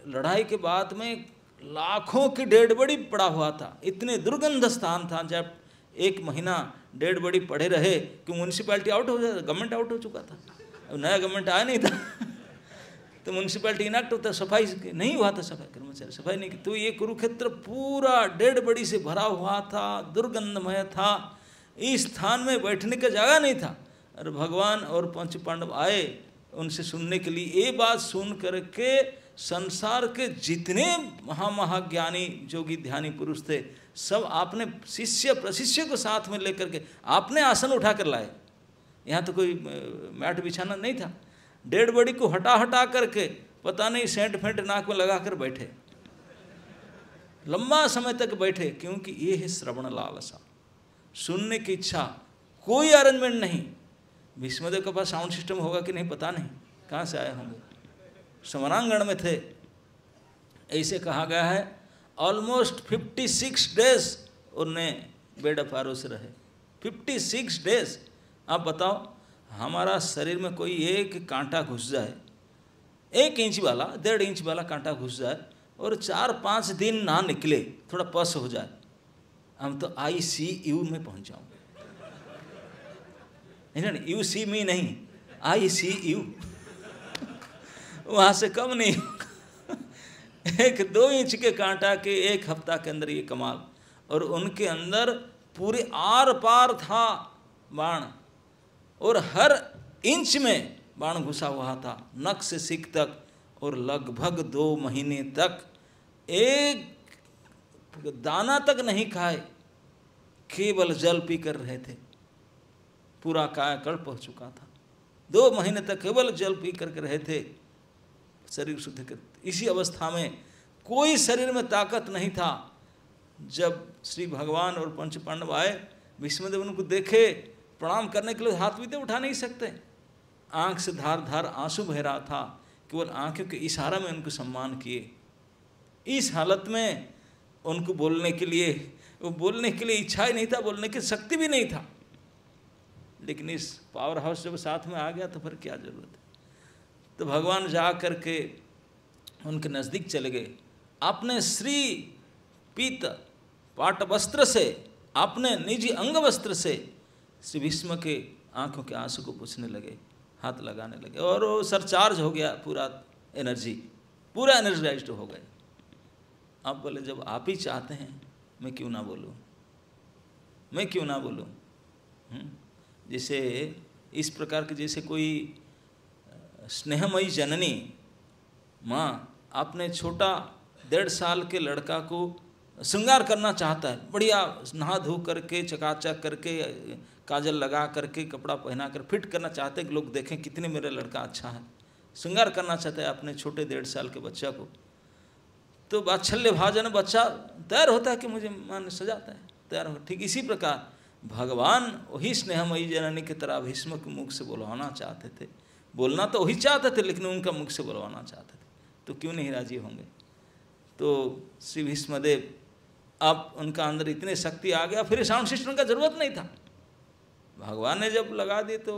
लड़ाई के बाद में लाखों की डेड बॉडी पड़ा हुआ था, इतने दुर्गंध स्थान था। जब 1 महीना डेड बॉडी पड़े रहे कि म्यूनसिपैलिटी आउट हो जाए, गवर्नमेंट आउट हो चुका था, अब नया गवर्नमेंट आया नहीं था तो म्यूनसिपैलिटी इनएक्ट होता, सफाई नहीं हुआ था, सफाई कर्मचारी सफाई नहीं की। तो ये कुरुक्षेत्र पूरा डेड बॉडी से भरा हुआ था, दुर्गंधमय था, इस स्थान में बैठने का जगह नहीं था। और भगवान और पंच पांडव आए उनसे सुनने के लिए। ये बात सुन करके संसार के जितने महाज्ञानी जोगी ध्यानी पुरुष थे, सब आपने शिष्य प्रशिष्य को साथ में लेकर के आपने आसन उठा कर लाए। यहाँ तो कोई मैट बिछाना नहीं था। डेड बॉडी को हटा हटा करके पता नहीं सेंट फेंट नाक में लगा कर बैठे, लंबा समय तक बैठे, क्योंकि ये है श्रवण लालसा, सुनने की इच्छा। कोई अरेंजमेंट नहीं। भीष्मदेव के पास साउंड सिस्टम होगा कि नहीं पता नहीं, कहाँ से आए होंगे, समरांगण में थे। ऐसे कहा गया है ऑलमोस्ट 56 डेज उन्हें बेड ऑफ आरो से रहे। 56 डेज। आप बताओ, हमारा शरीर में कोई एक कांटा घुस जाए, 1 इंच वाला 1.5 इंच वाला कांटा घुस जाए और 4-5 दिन ना निकले, थोड़ा पस हो जाए, हम तो ICU में पहुंच जाऊंगे। नहीं, यू सी मी नहीं, ICU। वहाँ से कम नहीं। 1-2 इंच के कांटा के 1 हफ्ता के अंदर ये कमाल। और उनके अंदर पूरे आर पार था बाण, और हर इंच में बाण घुसा हुआ था, नख से सिक तक। और लगभग 2 महीने तक एक दाना तक नहीं खाए, केवल जल पी कर रहे थे। पूरा कायाकल्प हो चुका था। 2 महीने तक केवल जल पी करके रहे थे, शरीर शुद्ध कर। इसी अवस्था में कोई शरीर में ताकत नहीं था। जब श्री भगवान और पंच पांडव आए, भीष्मदेव उनको देखे, प्रणाम करने के लिए हाथ भी तो उठा नहीं सकते, आंख से धार धार आंसू बह रहा था, केवल आंखों के इशारा में उनको सम्मान किए। इस हालत में उनको बोलने के लिए इच्छा ही नहीं था, बोलने की शक्ति भी नहीं था। लेकिन इस पावर हाउस जब साथ में आ गया तो फिर क्या जरूरत है। तो भगवान जा करके उनके नज़दीक चले गए, अपने श्री पीत पाट वस्त्र से, अपने निजी अंग वस्त्र से श्री भीष्म के आंखों के आंसू को पोंछने लगे, हाथ लगाने लगे। और वो सरचार्ज हो गया, पूरा एनर्जाइज्ड हो गए। आप बोले, जब आप ही चाहते हैं मैं क्यों ना बोलूं। जैसे इस प्रकार के, जैसे कोई स्नेहमयी जननी माँ अपने छोटा 1.5 साल के लड़का को श्रृंगार करना चाहता है, बढ़िया नहा धो करके, चकाचक करके, काजल लगा करके, कपड़ा पहना कर फिट करना चाहते हैं कि लोग देखें कितने मेरा लड़का अच्छा है। श्रृंगार करना चाहता है अपने छोटे 1.5 साल के बच्चा को। तो वात्सल्य भाजन बच्चा तैयार होता है कि मुझे मान सजाता है, तैयार हो। ठीक इसी प्रकार भगवान वही स्नेहमयी जननी की तरह भीष्म के मुख से बुलवाना चाहते थे। बोलना तो वही चाहते थे, लेकिन उनका मुख से बुलवाना चाहते थे, तो क्यों नहीं राजी होंगे। तो श्री भीष्मदेव, अब उनका अंदर इतने शक्ति आ गया, फिर साउंड सिस्टम का जरूरत नहीं था। भगवान ने जब लगा दी तो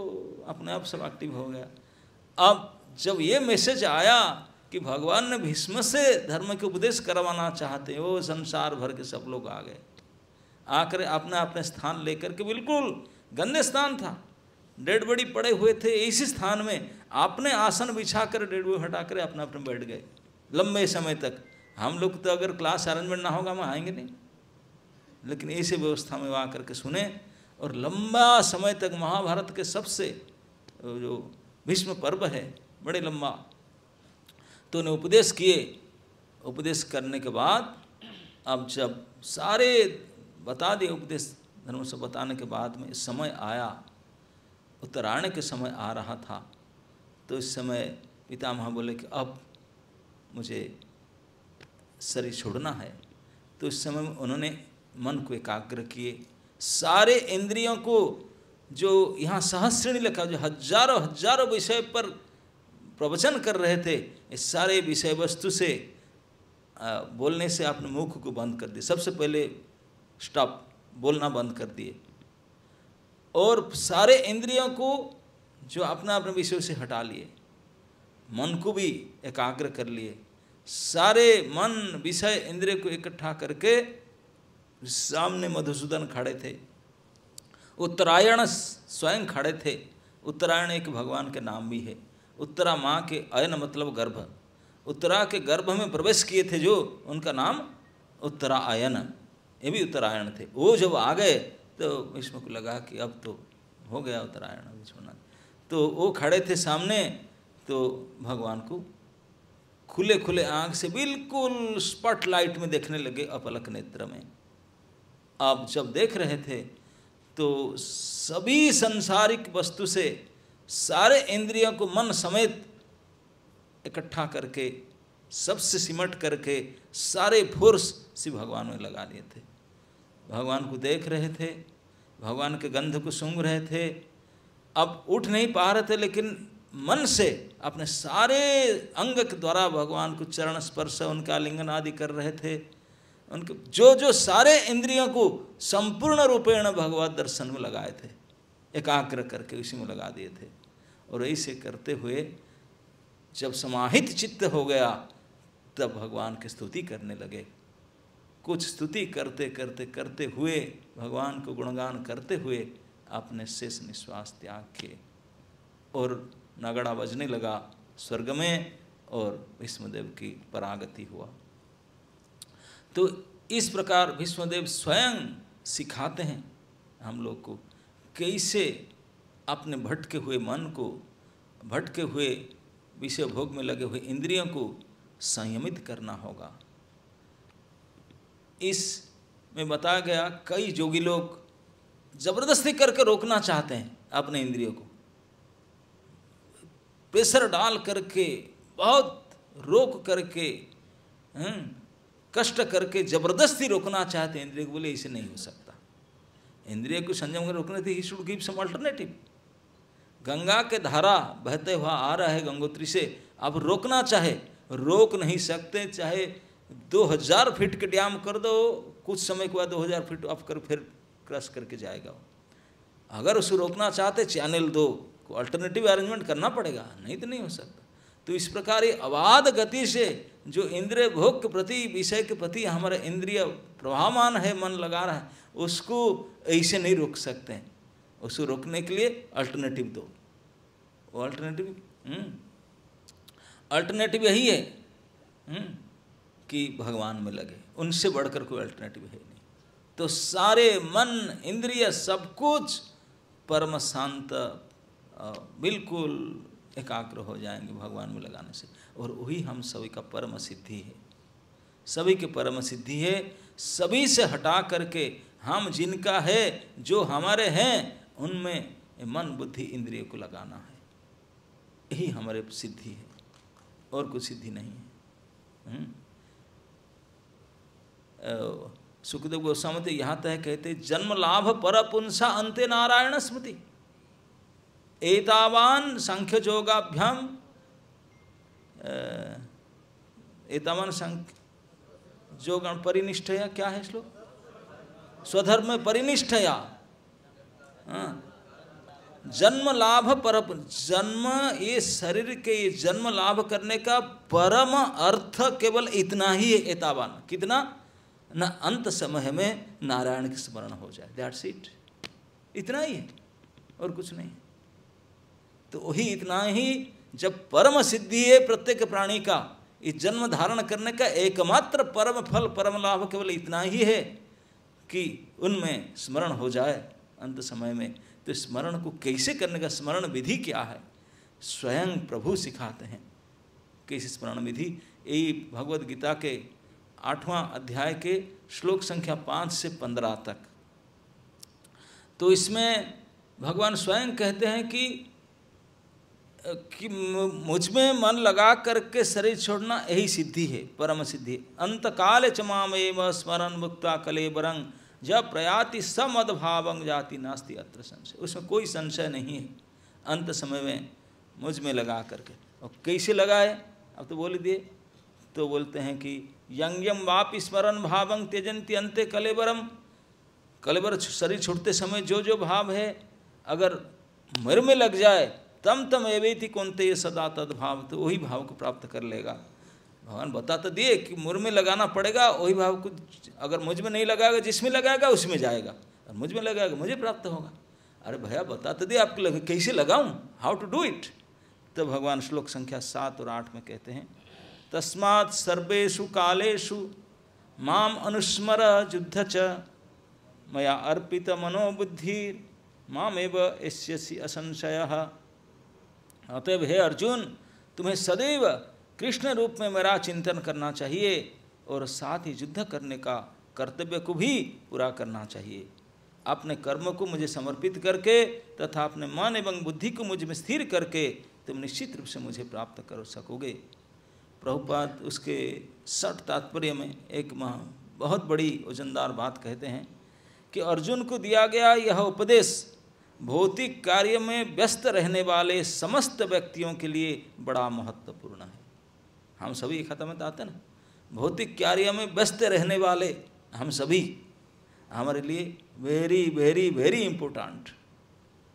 अपने आप सब एक्टिव हो गया। अब जब ये मैसेज आया कि भगवान ने भीष्म से धर्म के उपदेश करवाना चाहते हैं, वो संसार भर के सब लोग आ गए, आकर अपने अपने स्थान लेकर के, बिल्कुल गंदे स्थान था, डेड बॉडी पड़े हुए थे, इसी स्थान में आपने आसन बिछा कर डेड बॉडी हटा कर अपना अपने बैठ गए लंबे समय तक। हम लोग तो अगर क्लास अरेंजमेंट ना होगा हम आएंगे नहीं, लेकिन ऐसे व्यवस्था में वहाँ करके सुने। और लंबा समय तक महाभारत के सबसे जो भीष्म पर्व है, बड़े लंबा, तो उन्हें उपदेश किए। उपदेश करने के बाद अब जब सारे बता दिए, उपदेश धर्म से बताने के बाद में समय आया, उत्तरायण के समय आ रहा था, तो इस समय पितामह बोले कि अब मुझे शरीर छोड़ना है। तो इस समय उन्होंने मन को एकाग्र किए, सारे इंद्रियों को, जो यहाँ सहस्रिणी लिखा, जो हजारों विषय पर प्रवचन कर रहे थे, इस सारे विषय वस्तु से बोलने से अपने मुख को बंद कर दिए। सबसे पहले स्टॉप, बोलना बंद कर दिए। और सारे इंद्रियों को जो अपना अपने विषय से हटा लिए, मन को भी एकाग्र कर लिए। सारे मन विषय इंद्रिय को इकट्ठा करके सामने मधुसूदन खड़े थे, उत्तरायण स्वयं खड़े थे। उत्तरायण एक भगवान के नाम भी है। उत्तरा माँ के अयन मतलब गर्भ, उत्तरा के गर्भ में प्रवेश किए थे जो, उनका नाम उत्तरायण, ये भी उत्तरायण थे। वो जब आ गए तो भीष्म को लगा कि अब तो हो गया उत्तरायण विश्वनाथ, तो वो खड़े थे सामने, तो भगवान को खुले खुले आँख से बिल्कुल स्पॉटलाइट में देखने लगे, अपलक नेत्र में। अब जब देख रहे थे तो सभी सांसारिक वस्तु से सारे इंद्रियों को मन समेत इकट्ठा करके, सबसे सिमट करके सारे फोर्स शिव भगवान में लगा लिए थे। भगवान को देख रहे थे, भगवान के गंध को सूंघ रहे थे। अब उठ नहीं पा रहे थे, लेकिन मन से अपने सारे अंग के द्वारा भगवान को चरण स्पर्श, उनका आलिंगन आदि कर रहे थे। उनके जो जो सारे इंद्रियों को संपूर्ण रूपेण भगवत दर्शन में लगाए थे, एकाग्र करके उसी में लगा दिए थे। और ऐसे करते हुए जब समाहित चित्त हो गया, तब भगवान की स्तुति करने लगे। कुछ स्तुति करते करते करते हुए, भगवान को गुणगान करते हुए अपने शेष निश्वास त्याग किए और नगाड़ा बजने लगा स्वर्ग में, और भीष्मदेव की परागति हुआ। तो इस प्रकार भीष्मदेव स्वयं सिखाते हैं हम लोग को कैसे अपने भटके हुए मन को, भटके हुए विषय भोग में लगे हुए इंद्रियों को संयमित करना होगा। इसमें बताया गया कई जोगी लोग जबरदस्ती करके रोकना चाहते हैं अपने इंद्रियों को, प्रेशर डाल करके, बहुत रोक करके, कष्ट करके जबरदस्ती रोकना चाहते हैं इंद्रिय को। बोले इसे नहीं हो सकता। इंद्रिय को संयम कर रोकने थे, he should give some alternative. Ganga के धारा बहते हुआ आ रहा है गंगोत्री से, अब रोकना चाहे रोक नहीं सकते। चाहे 2000 फीट के डैम कर दो, कुछ समय के बाद 2000 फीट अप कर फिर क्रॉस करके जाएगा। अगर उसे रोकना चाहते चैनल दो को अल्टरनेटिव अरेंजमेंट करना पड़ेगा, नहीं तो नहीं हो सकता। तो इस प्रकार ये अबाध गति से जो इंद्रिय भोग के प्रति, विषय के प्रति हमारा इंद्रिय प्रभावमान है, मन लगा रहा है, उसको ऐसे नहीं रोक सकते हैं। उसको रोकने के लिए अल्टरनेटिव दो। वो अल्टरनेटिव यही है कि भगवान में लगे, उनसे बढ़कर कोई अल्टरनेटिव है नहीं। तो सारे मन, इंद्रिय, सब कुछ परम शांत, बिल्कुल एकाग्र हो जाएंगे भगवान में लगाने से। और वही हम सभी का परम सिद्धि है, सभी की परम सिद्धि है। सभी से हटा करके हम जिनका है, जो हमारे हैं, उनमें मन बुद्धि इंद्रिय को लगाना है। यही हमारे सिद्धि है, और कुछ सिद्धि नहीं है। सुखदेव गोस्वामी यहाँ तक कहते, जन्म लाभ पर पुंसा अंते नारायण स्मृति, एतावान सांख्य योगाभ्याम, एतावान सांख्य योग परिनिष्ठया, क्या है श्लोक, स्वधर्म में परिनिष्ठया। जन्म लाभ पर, जन्म, ये शरीर के ये जन्म लाभ करने का परम अर्थ केवल इतना ही है। एतावान कितना, न अंत समय में नारायण की स्मरण हो जाए, दैट्स इट, इतना ही है और कुछ नहीं। तो वही इतना ही जब परम सिद्धि है प्रत्येक प्राणी का, इस जन्म धारण करने का एकमात्र परम फल, परम लाभ केवल इतना ही है कि उनमें स्मरण हो जाए अंत समय में। तो स्मरण को कैसे करने का, स्मरण विधि क्या है, स्वयं प्रभु सिखाते हैं कैसे स्मरण विधि। यही भगवद गीता के 8वां अध्याय के श्लोक संख्या 5 से 15 तक। तो इसमें भगवान स्वयं कहते हैं कि मुझ में मन लगा करके शरीर छोड़ना यही सिद्धि है, परम सिद्धि। अंत काल च मामेव स्मरण मुक्ता कलेबरंग, जब प्रयाति समद्भावं जाति नास्ति अत्र संशय। उसमें कोई संशय नहीं है। अंत समय में मुझ में लगा करके, और कैसे लगाए, अब तो बोल दिए। तो बोलते हैं कि यंग्यम वापि स्मरण भावं त्यजंती अंते कलेबरम, कलेबर शरीर छोड़ते समय जो जो भाव है अगर मेरे में लग जाए, तम तम एवेति कौनते ये सदा तद्भाव, तो वही भाव को प्राप्त कर लेगा। भगवान बता तो दिए कि मुझ में लगाना पड़ेगा, वही भाव को, अगर मुझ में नहीं लगाएगा, जिसमें लगाएगा उसमें जाएगा, और मुझ में लगाएगा मुझे प्राप्त होगा। अरे भैया बता तो दिए आपको, कैसे लगाऊं, हाउ टू डू इट। तो भगवान श्लोक संख्या 7 और 8 में कहते हैं, तस्मात् सर्वेषु कालेषु माम अनुस्मर युद्ध च मया अर्पित मनोबुद्धिर मामेव एष्यसि असंशयः। अतएव हे अर्जुन, तुम्हें सदैव कृष्ण रूप में मेरा चिंतन करना चाहिए और साथ ही युद्ध करने का कर्तव्य को भी पूरा करना चाहिए। अपने कर्म को मुझे समर्पित करके तथा अपने मन एवं बुद्धि को मुझ में स्थिर करके तुम निश्चित रूप से मुझे प्राप्त कर सकोगे। प्रभुपाद उसके 60 तात्पर्य में एक बहुत बड़ी वजनदार बात कहते हैं कि अर्जुन को दिया गया यह उपदेश भौतिक कार्य में व्यस्त रहने वाले समस्त व्यक्तियों के लिए बड़ा महत्वपूर्ण है। हम सभी खत्म में आते ना, भौतिक कार्य में व्यस्त रहने वाले हम सभी, हमारे लिए वेरी वेरी वेरी इम्पोर्टेंट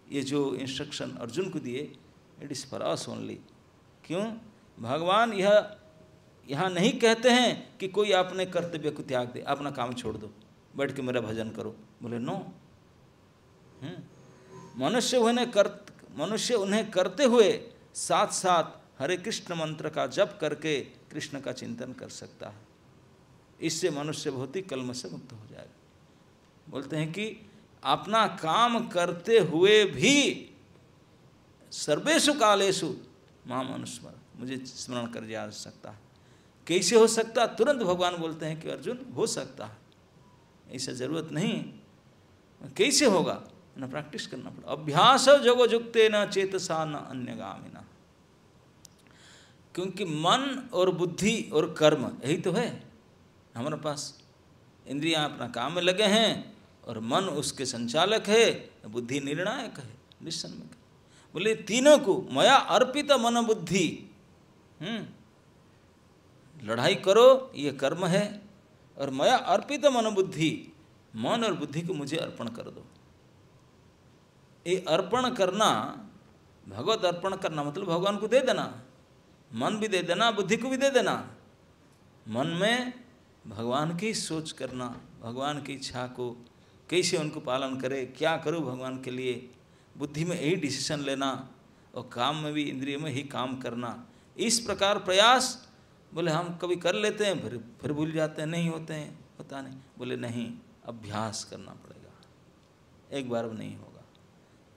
ये जो इंस्ट्रक्शन अर्जुन को दिए, it is for us only. क्यों? भगवान यह यहाँ नहीं कहते हैं कि कोई अपने कर्तव्य को त्याग दे, अपना काम छोड़ दो, बैठ के मेरा भजन करो। बोले नो, मनुष्य उन्हें करते हुए साथ साथ हरे कृष्ण मंत्र का जप करके कृष्ण का चिंतन कर सकता है। इससे मनुष्य भौतिक कलम से मुक्त हो जाएगा। बोलते हैं कि अपना काम करते हुए भी सर्वेषु कालेषु माम अनुस्मर, मुझे स्मरण कर जा सकता है। कैसे हो सकता? तुरंत भगवान बोलते हैं कि अर्जुन हो सकता है, ऐसा जरूरत नहीं। कैसे होगा? ना प्रैक्टिस करना पड़ा। अभ्यास जोगो जुक्ते न चेतसा न अन्यगामिना। क्योंकि मन और बुद्धि और कर्म यही तो है हमारे पास। इंद्रियां अपना काम में लगे हैं और मन उसके संचालक है, बुद्धि निर्णायक है, डिसीजन मेकर। बोले तीनों को मया अर्पित मन बुद्धि, लड़ाई करो ये कर्म है, और मया अर्पित मन बुद्धि, मन और बुद्धि को मुझे अर्पण कर दो। ये अर्पण करना, भगवत अर्पण करना मतलब भगवान को दे देना, मन भी दे देना, बुद्धि को भी दे देना। मन में भगवान की सोच करना, भगवान की इच्छा को कैसे उनको पालन करे, क्या करूँ भगवान के लिए, बुद्धि में यही डिसीजन लेना, और काम में भी इंद्रिय में ही काम करना। इस प्रकार प्रयास, बोले हम कभी कर लेते हैं फिर भूल जाते हैं, नहीं होते हैं, होता नहीं। बोले नहीं, अभ्यास करना पड़ेगा, एक बार नहीं होगा।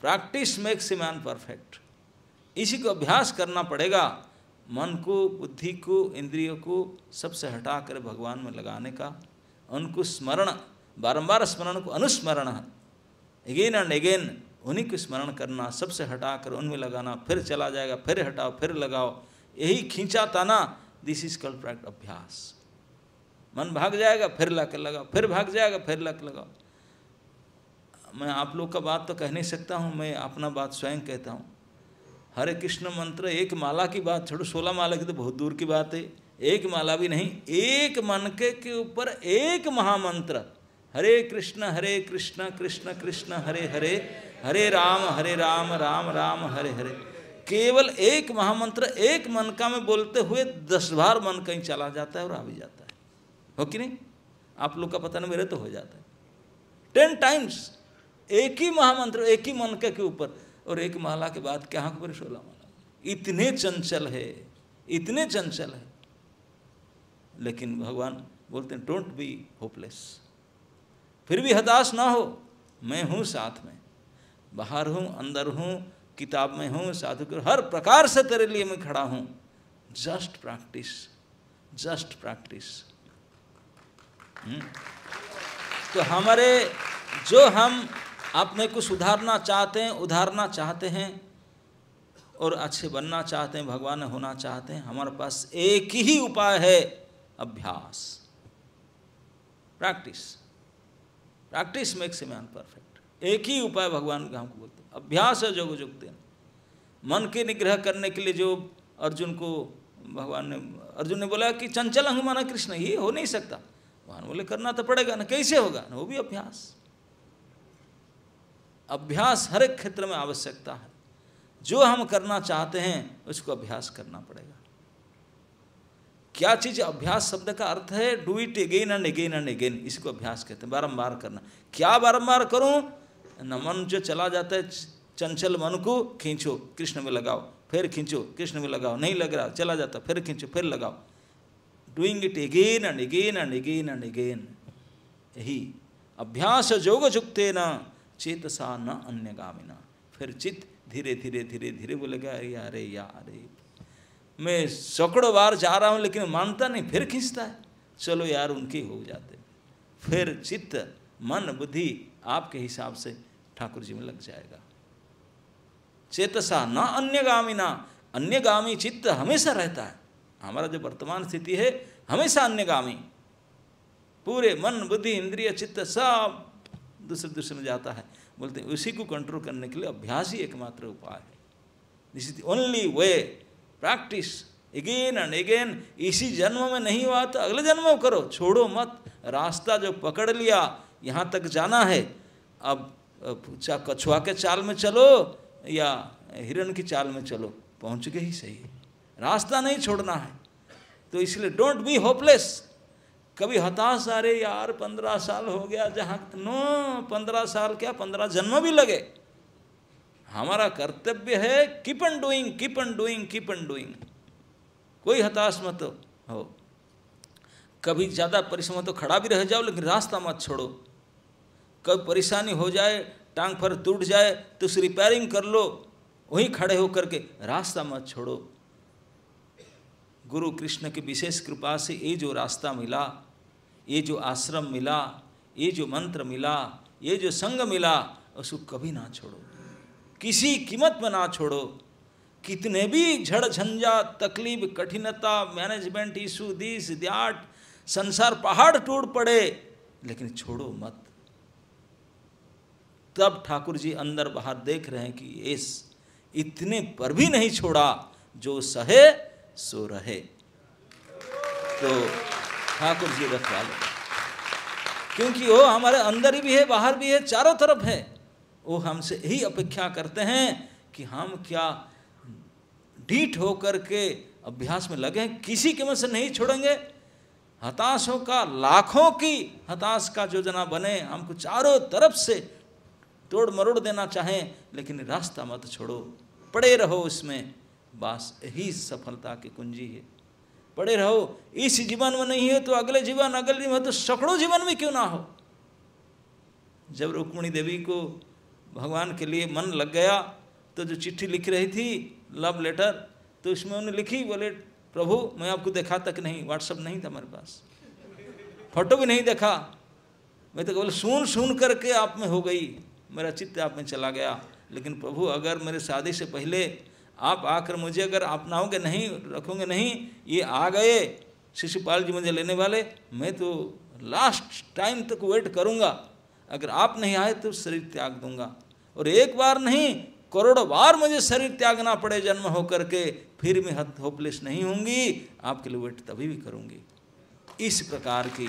Practice makes a man perfect. इसी को अभ्यास करना पड़ेगा। मन को, बुद्धि को, इंद्रियों को सबसे हटा कर भगवान में लगाने का, उनको स्मरण, बारंबार स्मरण को अनुस्मरण, अगेन एंड अगेन उन्हीं को स्मरण करना, सबसे हटा कर उनमें लगाना, फिर चला जाएगा, फिर हटाओ, फिर लगाओ, यही खींचा ताना, दिस इज कॉल्ड प्रैक्टिस, अभ्यास। मन भाग जाएगा फिर ला कर लगाओ, फिर भाग जाएगा फिर ला कर लगाओ। मैं आप लोग का बात तो कह नहीं सकता हूँ, मैं अपना बात स्वयं कहता हूँ। हरे कृष्ण मंत्र एक माला की बात छोड़ो, 16 माला की तो बहुत दूर की बात है, एक माला भी नहीं, एक मन के ऊपर एक महामंत्र, हरे कृष्ण कृष्ण कृष्ण हरे हरे, हरे राम राम राम हरे हरे। केवल एक महामंत्र एक मन का में बोलते हुए 10 बार मन कहीं चला जाता है और आ भी जाता है, हो कि नहीं? आप लोग का पता नहीं, मेरे तो हो जाता है 10 टाइम्स एक ही महामंत्र एक ही मन के ऊपर, और एक माला के बाद क्या पर 16 माला। इतने चंचल है, इतने चंचल है। लेकिन भगवान बोलते हैं डोंट बी होपलेस, फिर भी हताश ना हो, मैं हूँ साथ में, बाहर हूँ अंदर हूँ, किताब में हूँ, साधु के हर प्रकार से तेरे लिए मैं खड़ा हूँ। Just practice, just practice. तो हमारे जो हम अपने को सुधारना चाहते हैं, उधारना चाहते हैं और अच्छे बनना चाहते हैं, भगवान होना चाहते हैं, हमारे पास एक ही उपाय है, अभ्यास, practice. Practice makes a man perfect. एक ही उपाय भगवान का हमको बोलते हैं, अभ्यास है जोग जुगते। मन के निग्रह करने के लिए जो अर्जुन को अर्जुन ने बोला कि चंचल अंग माना कृष्ण, ये हो नहीं सकता। भगवान बोले करना तो पड़ेगा ना, कैसे होगा ना, वो भी अभ्यास। अभ्यास हर एक क्षेत्र में आवश्यकता है। जो हम करना चाहते हैं उसको अभ्यास करना पड़ेगा। क्या चीज अभ्यास शब्द का अर्थ है? Do it again and again and again, इसको अभ्यास कहते हैं, बारंबार करना। क्या बारंबार करूं? न मन जो चला जाता है चंचल मन को खींचो, कृष्ण में लगाओ, फिर खींचो, कृष्ण में लगाओ, नहीं लग रहा, चला जाता, फिर खींचो, फिर लगाओ, doing it again and again and again and again. यही अभ्यास जोग जुक्ते न चेतसा न अन्यगामिना। फिर चित्त धीरे धीरे धीरे धीरे बोलेगा, अरे अरे यार, मैं सैकड़ों बार जा रहा हूँ लेकिन मानता नहीं, फिर खींचता है, चलो यार उनके हो जाते। फिर चित्त मन बुद्धि आपके हिसाब से ठाकुर जी में लग जाएगा। चेतसा न अन्यगामिना, अन्यगामी चित्त हमेशा रहता है। हमारा जो वर्तमान स्थिति है हमेशा अन्यगामी, पूरे मन बुद्धि इंद्रिय चित्त सब दूसरे दूसरे में जाता है। बोलते हैं उसी को कंट्रोल करने के लिए अभ्यास ही एकमात्र उपाय है। This is the only way, practice again and again. इसी जन्म में नहीं हुआ तो अगले जन्म में करो, छोड़ो मत। रास्ता जो पकड़ लिया, यहाँ तक जाना है, अब कछुआ के चाल में चलो या हिरण की चाल में चलो, पहुँच गए ही सही, रास्ता नहीं छोड़ना है। तो इसलिए डोंट बी होपलेस। कभी हताश, अरे यार 15 साल हो गया, जहाँ नो 15 साल क्या 15 जन्म भी लगे, हमारा कर्तव्य है keep on doing, keep on doing, keep on doing. कोई हताश मत हो। कभी ज़्यादा परिश्रम हो तो खड़ा भी रह जाओ, लेकिन रास्ता मत छोड़ो। कभी परेशानी हो जाए, टांग पर टूट जाए तो उसे रिपेयरिंग कर लो, वहीं खड़े होकर के, रास्ता मत छोड़ो। गुरु कृष्ण की विशेष कृपा से ये जो रास्ता मिला, ये जो आश्रम मिला, ये जो मंत्र मिला, ये जो संग मिला, उसको कभी ना छोड़ो, किसी कीमत में ना छोड़ो। कितने भी झड़ झंझट तकलीफ कठिनता मैनेजमेंट इशू दिस दैट, संसार पहाड़ टूट पड़े, लेकिन छोड़ो मत। तब ठाकुर जी अंदर बाहर देख रहे हैं कि इस इतने पर भी नहीं छोड़ा, जो सहे सो रहे। तो ठाकुर जी रखवा लो, क्योंकि वो हमारे अंदर ही भी है, बाहर भी है, चारों तरफ है। वो हमसे यही अपेक्षा करते हैं कि हम क्या ढीठ होकर के अभ्यास में लगे, किसी कीमत से नहीं छोड़ेंगे। हताशों का, लाखों की हताश का योजना बने, हमको चारों तरफ से तोड़ मरोड़ देना चाहें, लेकिन रास्ता मत छोड़ो, पड़े रहो उसमें। बस यही सफलता की कुंजी है, पड़े रहो। इस जीवन में नहीं है तो अगले जीवन, अगले जीवन तो सैकड़ों जीवन में क्यों ना हो। जब रुक्मिणी देवी को भगवान के लिए मन लग गया, तो जो चिट्ठी लिख रही थी लव लेटर, तो उसमें उन्होंने लिखी, बोले प्रभु मैं आपको देखा तक नहीं, व्हाट्सअप नहीं था मेरे पास, फोटो भी नहीं देखा, मैं तो केवल सुन सुन करके आप में हो गई, मेरा चित्त आप में चला गया। लेकिन प्रभु अगर मेरे शादी से पहले आप आकर मुझे अगर अपनाओगे नहीं, रखोगे नहीं, ये आ गए शिशुपाल जी मुझे लेने वाले, मैं तो लास्ट टाइम तक वेट करूँगा, अगर आप नहीं आए तो शरीर त्याग दूंगा। और एक बार नहीं, करोड़ों बार मुझे शरीर त्यागना पड़े जन्म होकर के, फिर मैं होपलेस नहीं होंगी, आपके लिए वेट तभी भी करूँगी। इस प्रकार की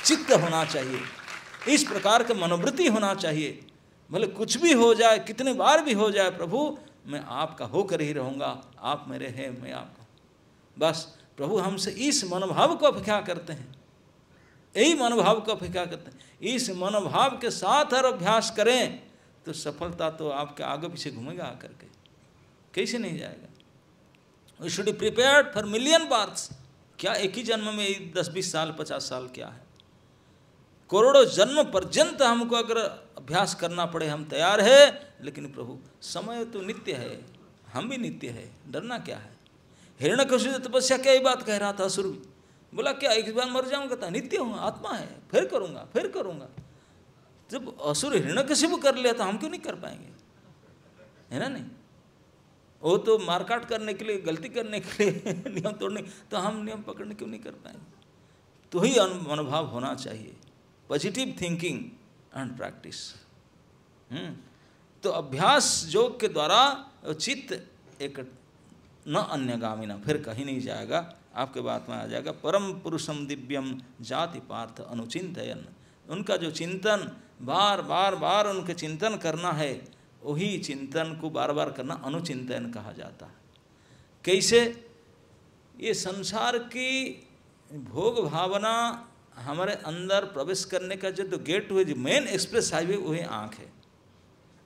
चित्त होना चाहिए, इस प्रकार का मनोवृत्ति होना चाहिए। भले कुछ भी हो जाए, कितने बार भी हो जाए, प्रभु मैं आपका होकर ही रहूँगा, आप मेरे हैं, मैं आपका। बस प्रभु हमसे इस मनोभाव को अपेक्षा करते हैं, यही मनोभाव को अपेक्षा करते हैं। इस मनोभाव के साथ और अभ्यास करें तो सफलता तो आपके आगे पीछे घूमेगा आकर के, कैसे नहीं जाएगा। We should be prepared for million births. क्या एक ही जन्म में 10-20 साल 50 साल क्या है, करोड़ों जन्म पर्यंत हमको अगर अभ्यास करना पड़े, हम तैयार है। लेकिन प्रभु समय तो नित्य है, हम भी नित्य है, डरना क्या है। हिरण्यकशिपु तपस्या क्या ही बात कह रहा था, असुर भी बोला क्या एक बार मर जाऊंगा, था नित्य हूँ, आत्मा है, फिर करूँगा फिर करूँगा। जब असुर हिरण्यकशिपु कर लिया तो हम क्यों नहीं कर पाएंगे, है ना। नहीं, वो तो मारकाट करने के लिए, गलती करने के लिए नियम तोड़ने, तो हम नियम पकड़ने क्यों नहीं कर पाएंगे। तो ही मनोभाव होना चाहिए, पॉजिटिव थिंकिंग एंड प्रैक्टिस। तो अभ्यास योग के द्वारा चित्त एक न अन्यगामिना, फिर कहीं नहीं जाएगा, आपके बात में आ जाएगा। परम पुरुषम दिव्यम जाति पार्थ अनुचिंतयन। उनका जो चिंतन बार बार बार उनके चिंतन करना है, वही चिंतन को बार बार करना अनुचिंतन कहा जाता है। कैसे, ये संसार की भोग भावना हमारे अंदर प्रवेश करने का जो गेट हुए, जो मेन एक्सप्रेस हाईवे, वही आँख है।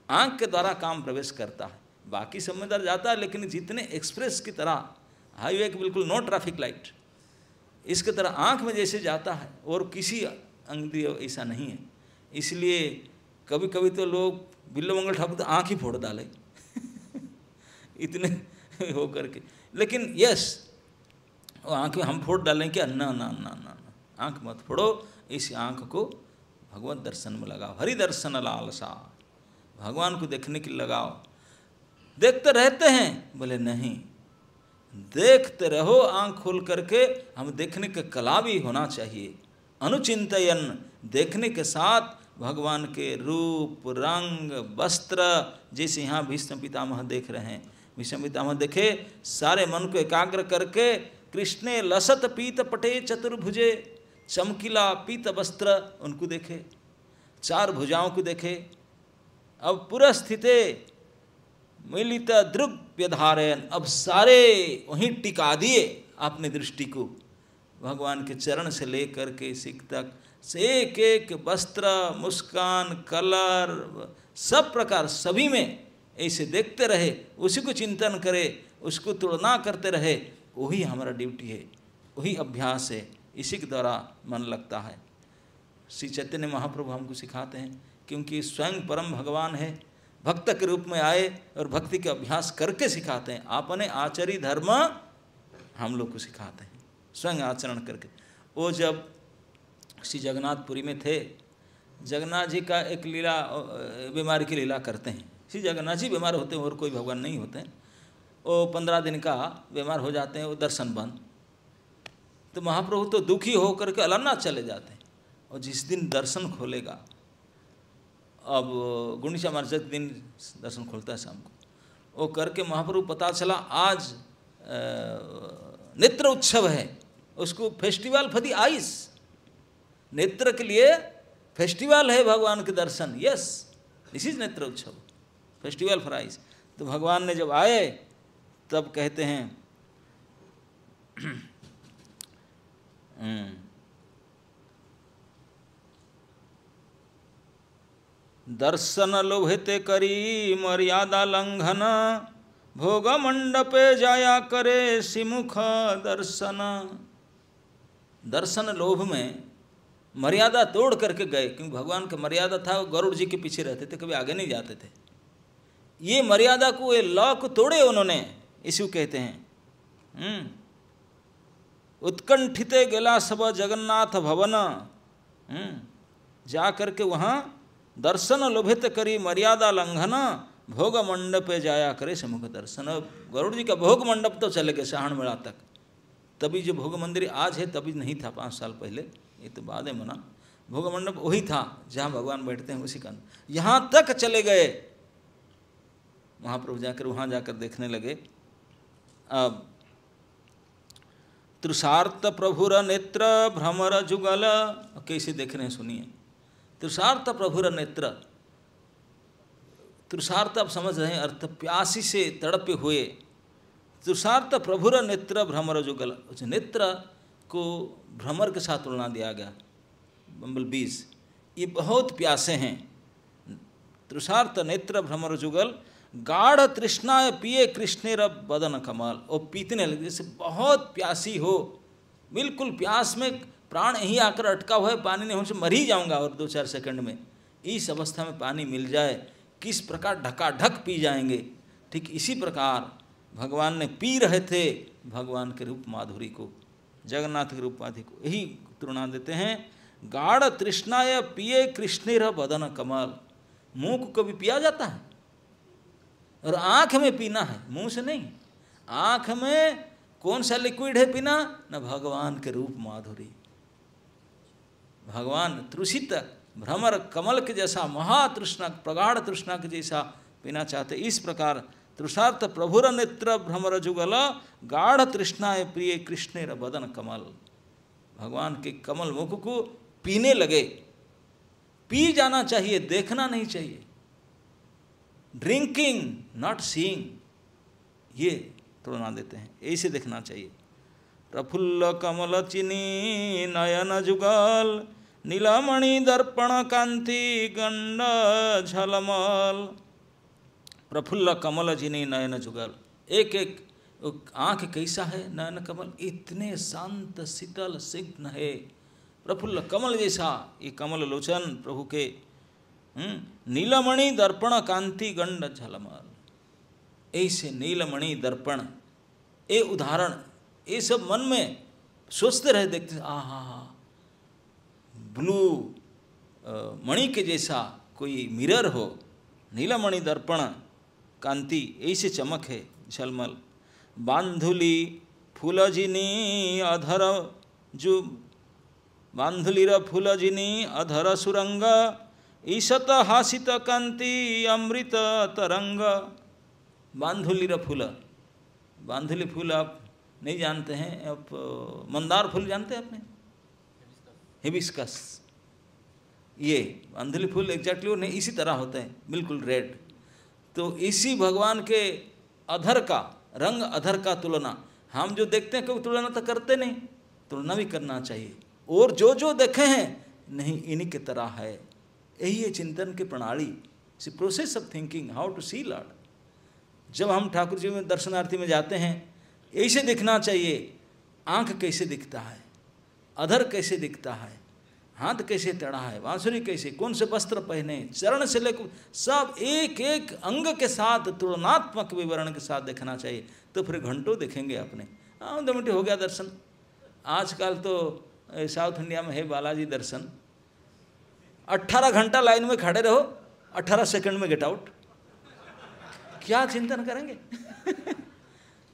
आँख के द्वारा काम प्रवेश करता है, बाकी सब में दर जाता है, लेकिन जितने एक्सप्रेस की तरह हाईवे की बिल्कुल नो ट्रैफिक लाइट, इसकी तरह आँख में जैसे जाता है और किसी अंगुली ऐसा नहीं है। इसलिए कभी कभी तो लोग बिल्लो मंगल ठाकुर तो आँख ही फोड़ डाले इतने हो करके। लेकिन यस, वो आँख में हम फोड़ डालें क्या? ना ना ना ना, आँख मत फोड़ो, इस आँख को भगवत दर्शन में लगाओ। हरि दर्शन लालसा, भगवान को देखने के लिए लगाओ। देखते रहते हैं, बोले नहीं, देखते रहो आँख खोल करके। हम देखने का कला भी होना चाहिए, अनुचिंतयन, देखने के साथ भगवान के रूप, रंग, वस्त्र, जैसे यहाँ भीष्म पितामह देख रहे हैं। भीष्म पितामह देखे, सारे मन को एकाग्र करके, कृष्णे लसत पीत पटे चतुर्भुजे, चमकीला पीत वस्त्र उनको देखे, चार भुजाओं को देखे। अब पूरा स्थिते मिलित दृग व्यधारयन, अब सारे वहीं टिका दिए आपने दृष्टि को, भगवान के चरण से लेकर के सिख तक, से एक एक वस्त्र, मुस्कान, कलर, सब प्रकार, सभी में ऐसे देखते रहे, उसी को चिंतन करे, उसको तुलना करते रहे। वही हमारा ड्यूटी है, वही अभ्यास है, इसी के द्वारा मन लगता है। श्री चैतन्य महाप्रभु हमको सिखाते हैं, क्योंकि स्वयं परम भगवान है, भक्त के रूप में आए और भक्ति के अभ्यास करके सिखाते हैं। आपने आचरी धर्म हम लोग को सिखाते हैं, स्वयं आचरण करके। वो जब श्री जगन्नाथपुरी में थे, जगन्नाथ जी का एक लीला, बीमारी की लीला करते हैं। श्री जगन्नाथ जी बीमार होते हैं और कोई भगवान नहीं होते हैं। वो 15 दिन का बीमार हो जाते हैं, वो दर्शन बंद। तो महाप्रभु तो दुखी होकर के अलारनाथ चले जाते हैं। और जिस दिन दर्शन खोलेगा, अब गुंडीचा मार्च दिन दर्शन खोलता है शाम को, वो करके महाप्रभु पता चला आज नेत्र उत्सव है, उसको फेस्टिवल फॉर द आइज, नेत्र के लिए फेस्टिवल है भगवान के दर्शन। यस, दिस इज नेत्र उत्सव, फेस्टिवल फॉर आइज। तो भगवान ने जब आए तब कहते हैं दर्शन लोभिते करी मर्यादा लंघन, भोग मंडपे जाया करे सिमुख दर्शन। दर्शन लोभ में मर्यादा तोड़ करके गए, क्योंकि भगवान का मर्यादा था, वो गरुड़ जी के पीछे रहते थे, कभी आगे नहीं जाते थे। ये मर्यादा को, ये लॉ को तोड़े उन्होंने, इसी को कहते हैं उत्कंठिते गेला सब जगन्नाथ भवन। जा करके वहाँ दर्शन लोभित करी मर्यादा लंघन, भोग मंडपे जाया करे समुख दर्शन। गरुड़ जी का भोग मंडप तो चले गए साहण मेला तक, तभी जो भोग मंदिर आज है तभी नहीं था 5 साल पहले, ये तो बाद में बना। भोग मंडप वही था जहाँ भगवान बैठते हैं, उसी का यहाँ तक चले गए। महाप्रभु जाकर वहाँ जाकर देखने लगे। अब तृषार्थ प्रभुर नेत्र भ्रमर जुगल, कैसे देख रहे हैं सुनिए। तृषार्थ प्रभुर नेत्र, तृषार्थ आप समझ रहे हैं अर्थ, प्यासी से तड़पे हुए। तृषार्थ प्रभुर नेत्र भ्रमर जुगल, नेत्र को भ्रमर के साथ तुलना दिया गया, बम्बल बीज, ये बहुत प्यासे हैं। तृषार्थ नेत्र भ्रमर जुगल, गाढ़ तृष्णा पिए कृष्णेर बदन कमल। और पीतने लगे जैसे बहुत प्यासी हो, बिल्कुल प्यास में प्राण यहीं आकर अटका हुआ है, पानी नहीं हो, मर ही जाऊंगा और 2-4 सेकंड में। इस अवस्था में पानी मिल जाए, किस प्रकार ढकाढक पी जाएंगे। ठीक इसी प्रकार भगवान ने पी रहे थे भगवान के रूप माधुरी को, जगन्नाथ के रूप माधुरी को। यही तुलना देते हैं, गाढ़ तृष्णाय पिए कृष्णेर बदन कमल। मुंह को कभी पिया जाता है, और आँख में पीना है, मुंह से नहीं। आँख में कौन सा लिक्विड है पीना? न भगवान के रूप माधुरी। भगवान तृषित भ्रमर कमल के जैसा महातृष्णा, प्रगाढ़ तृष्णा के जैसा पीना चाहते। इस प्रकार तृषार्थ प्रभुर नेत्र भ्रमर जुगल, गाढ़ तृष्णाए प्रिय कृष्णेर बदन कमल। भगवान के कमल मुख को पीने लगे। पी जाना चाहिए, देखना नहीं चाहिए। ड्रिंकिंग नॉट सीइंग, ये तुलना देते हैं, ऐसे देखना चाहिए। प्रफुल्ल कमल चिनी नयन जुगल, नीलमणि दर्पण कांति गंड झलमल। प्रफुल्ल कमल जिनी नयन जुगल, एक एक आँख कैसा है, नयन कमल इतने शांत शीतल सिग्ध है, प्रफुल्ल कमल जैसा ये कमल लोचन प्रभु के। नीलमणि दर्पण कांति गंड झलमल, ऐसे नीलमणि दर्पण, ये उदाहरण, ये सब मन में सोचते रहे, देखते आहा, ब्लू मणि के जैसा कोई मिरर हो, नीलमणि दर्पण कांति ऐसे चमक है झलमल। बांधुली फूलजिनी अधर जो बांधुलीर फूलजिनी अधर सुरंग, ईशत हासित कांति अमृत तरंग। बांधुलीर फूल, बांधुली फूल आप नहीं जानते हैं, आप मंदार फूल जानते हैं आपने, हिबिस्कस, ये बांधुली फूल एग्जैक्टली वो नहीं इसी तरह होते हैं, बिल्कुल रेड। तो इसी भगवान के अधर का रंग, अधर का तुलना, हम जो देखते हैं कभी तुलना तो करते नहीं, तुलना भी करना चाहिए। और जो जो देखे हैं नहीं इन्हीं के तरह है, यही है चिंतन की प्रणाली, process of thinking how to see lord. जब हम ठाकुर जी में दर्शनार्थी में जाते हैं ऐसे दिखना चाहिए, आँख कैसे दिखता है, अधर कैसे दिखता है, हाथ कैसे टेढ़ा है, बांसुरी कैसे, कौन से वस्त्र पहने, चरण से लेकर सब एक एक अंग के साथ तुलनात्मक विवरण के साथ देखना चाहिए, तो फिर घंटों देखेंगे अपने। 2 मिनट हो गया दर्शन। आजकल तो साउथ इंडिया में है बालाजी दर्शन, 18 घंटा लाइन में खड़े रहो, 18 सेकंड में गेट आउट, क्या चिंतन करेंगे।